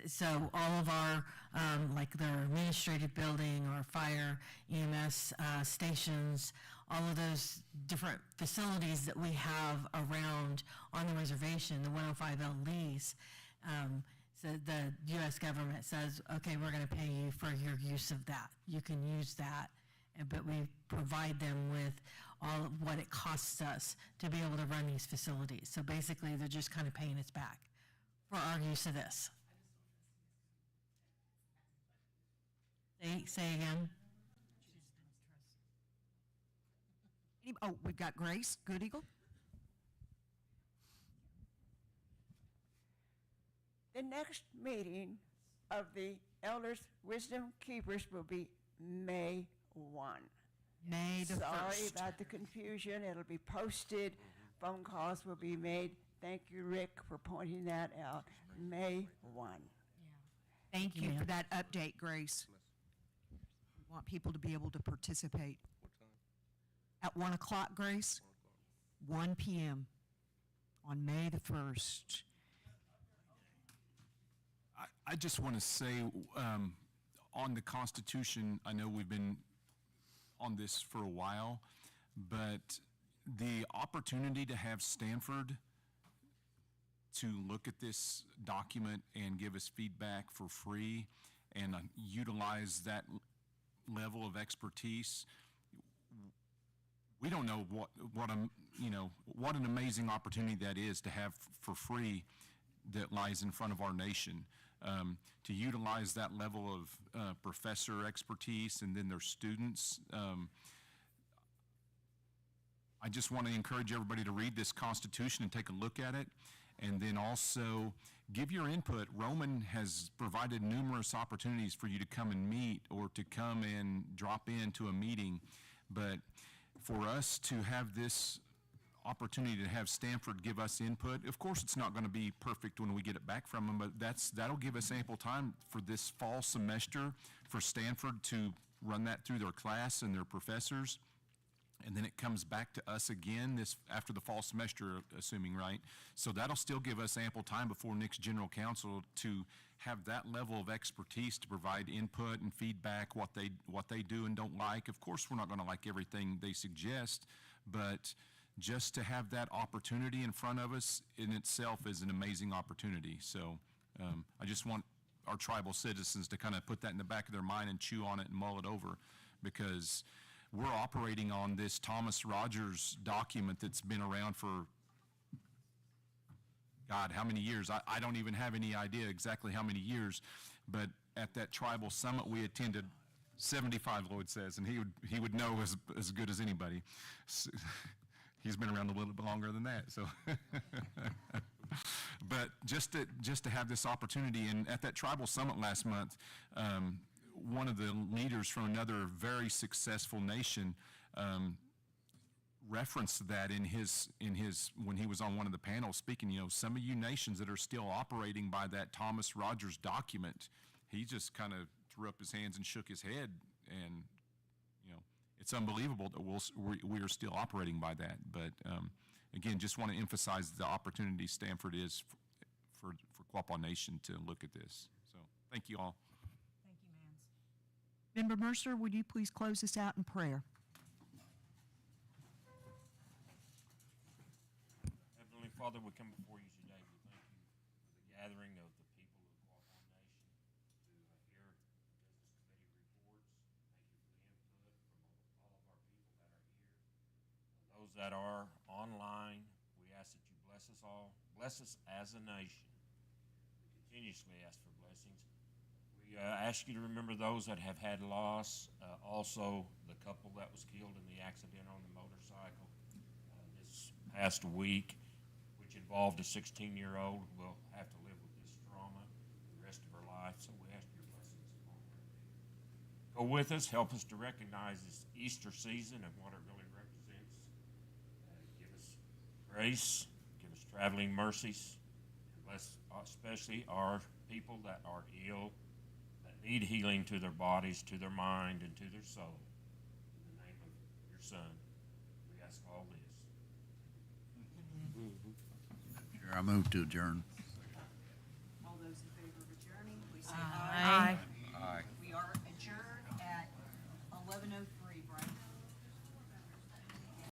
So all of our, like their administrative building or fire, EMS stations, all of those different facilities that we have around on the reservation, the 105L lease, so the U.S. government says, okay, we're going to pay you for your use of that. You can use that, but we provide them with all of what it costs us to be able to run these facilities. So basically, they're just kind of paying us back for our use of this. Say again. Oh, we've got Grace Good Eagle. The next meeting of the Elders Wisdom Keepers will be May 1. May the 1st. Sorry about the confusion. It'll be posted. Phone calls will be made. Thank you, Rick, for pointing that out. May 1. Thank you for that update, Grace. We want people to be able to participate. At 1 o'clock, Grace? 1 p.m. on May the 1st. I just want to say, on the Constitution, I know we've been on this for a while, but the opportunity to have Stanford to look at this document and give us feedback for free and utilize that level of expertise, we don't know what an amazing opportunity that is to have for free that lies in front of our nation. To utilize that level of professor expertise and then their students. I just want to encourage everybody to read this Constitution and take a look at it and then also give your input. Roman has provided numerous opportunities for you to come and meet or to come and drop into a meeting, but for us to have this opportunity to have Stanford give us input, of course it's not going to be perfect when we get it back from them, but that'll give us ample time for this fall semester for Stanford to run that through their class and their professors. And then it comes back to us again after the fall semester, assuming, right? So that'll still give us ample time before next general council to have that level of expertise to provide input and feedback, what they do and don't like. Of course, we're not going to like everything they suggest, but just to have that opportunity in front of us in itself is an amazing opportunity. So I just want our tribal citizens to kind of put that in the back of their mind and chew on it and mull it over, because we're operating on this Thomas Rogers document that's been around for, God, how many years? I don't even have any idea exactly how many years, but at that tribal summit we attended, 75, Lloyd says, and he would know as good as anybody. He's been around a little bit longer than that, so. But just to have this opportunity, and at that tribal summit last month, one of the leaders from another very successful nation referenced that in his when he was on one of the panels speaking. You know, some of you nations that are still operating by that Thomas Rogers document, he just kind of threw up his hands and shook his head, and you know, it's unbelievable that we are still operating by that. But again, just want to emphasize the opportunity Stanford is for Quapaw Nation to look at this. So thank you all. Member Mercer, would you please close us out in prayer? Heavenly Father, we come before you today. We thank you for the gathering of the people of Quapaw Nation to hear business committee reports. Thank you for the input from all of our people that are here. Those that are online, we ask that you bless us all. Bless us as a nation. We continuously ask for blessings. We ask you to remember those that have had loss, also the couple that was killed in the accident on the motorcycle this past week, which involved a 16-year-old who will have to live with this trauma the rest of her life. So we ask your blessings upon her. Go with us, help us to recognize this Easter season and what it really represents. Give us grace, give us traveling mercies, and bless especially our people that are ill, need healing to their bodies, to their mind, and to their soul. In the name of your Son, we ask all this. Sure, I move to adjourn.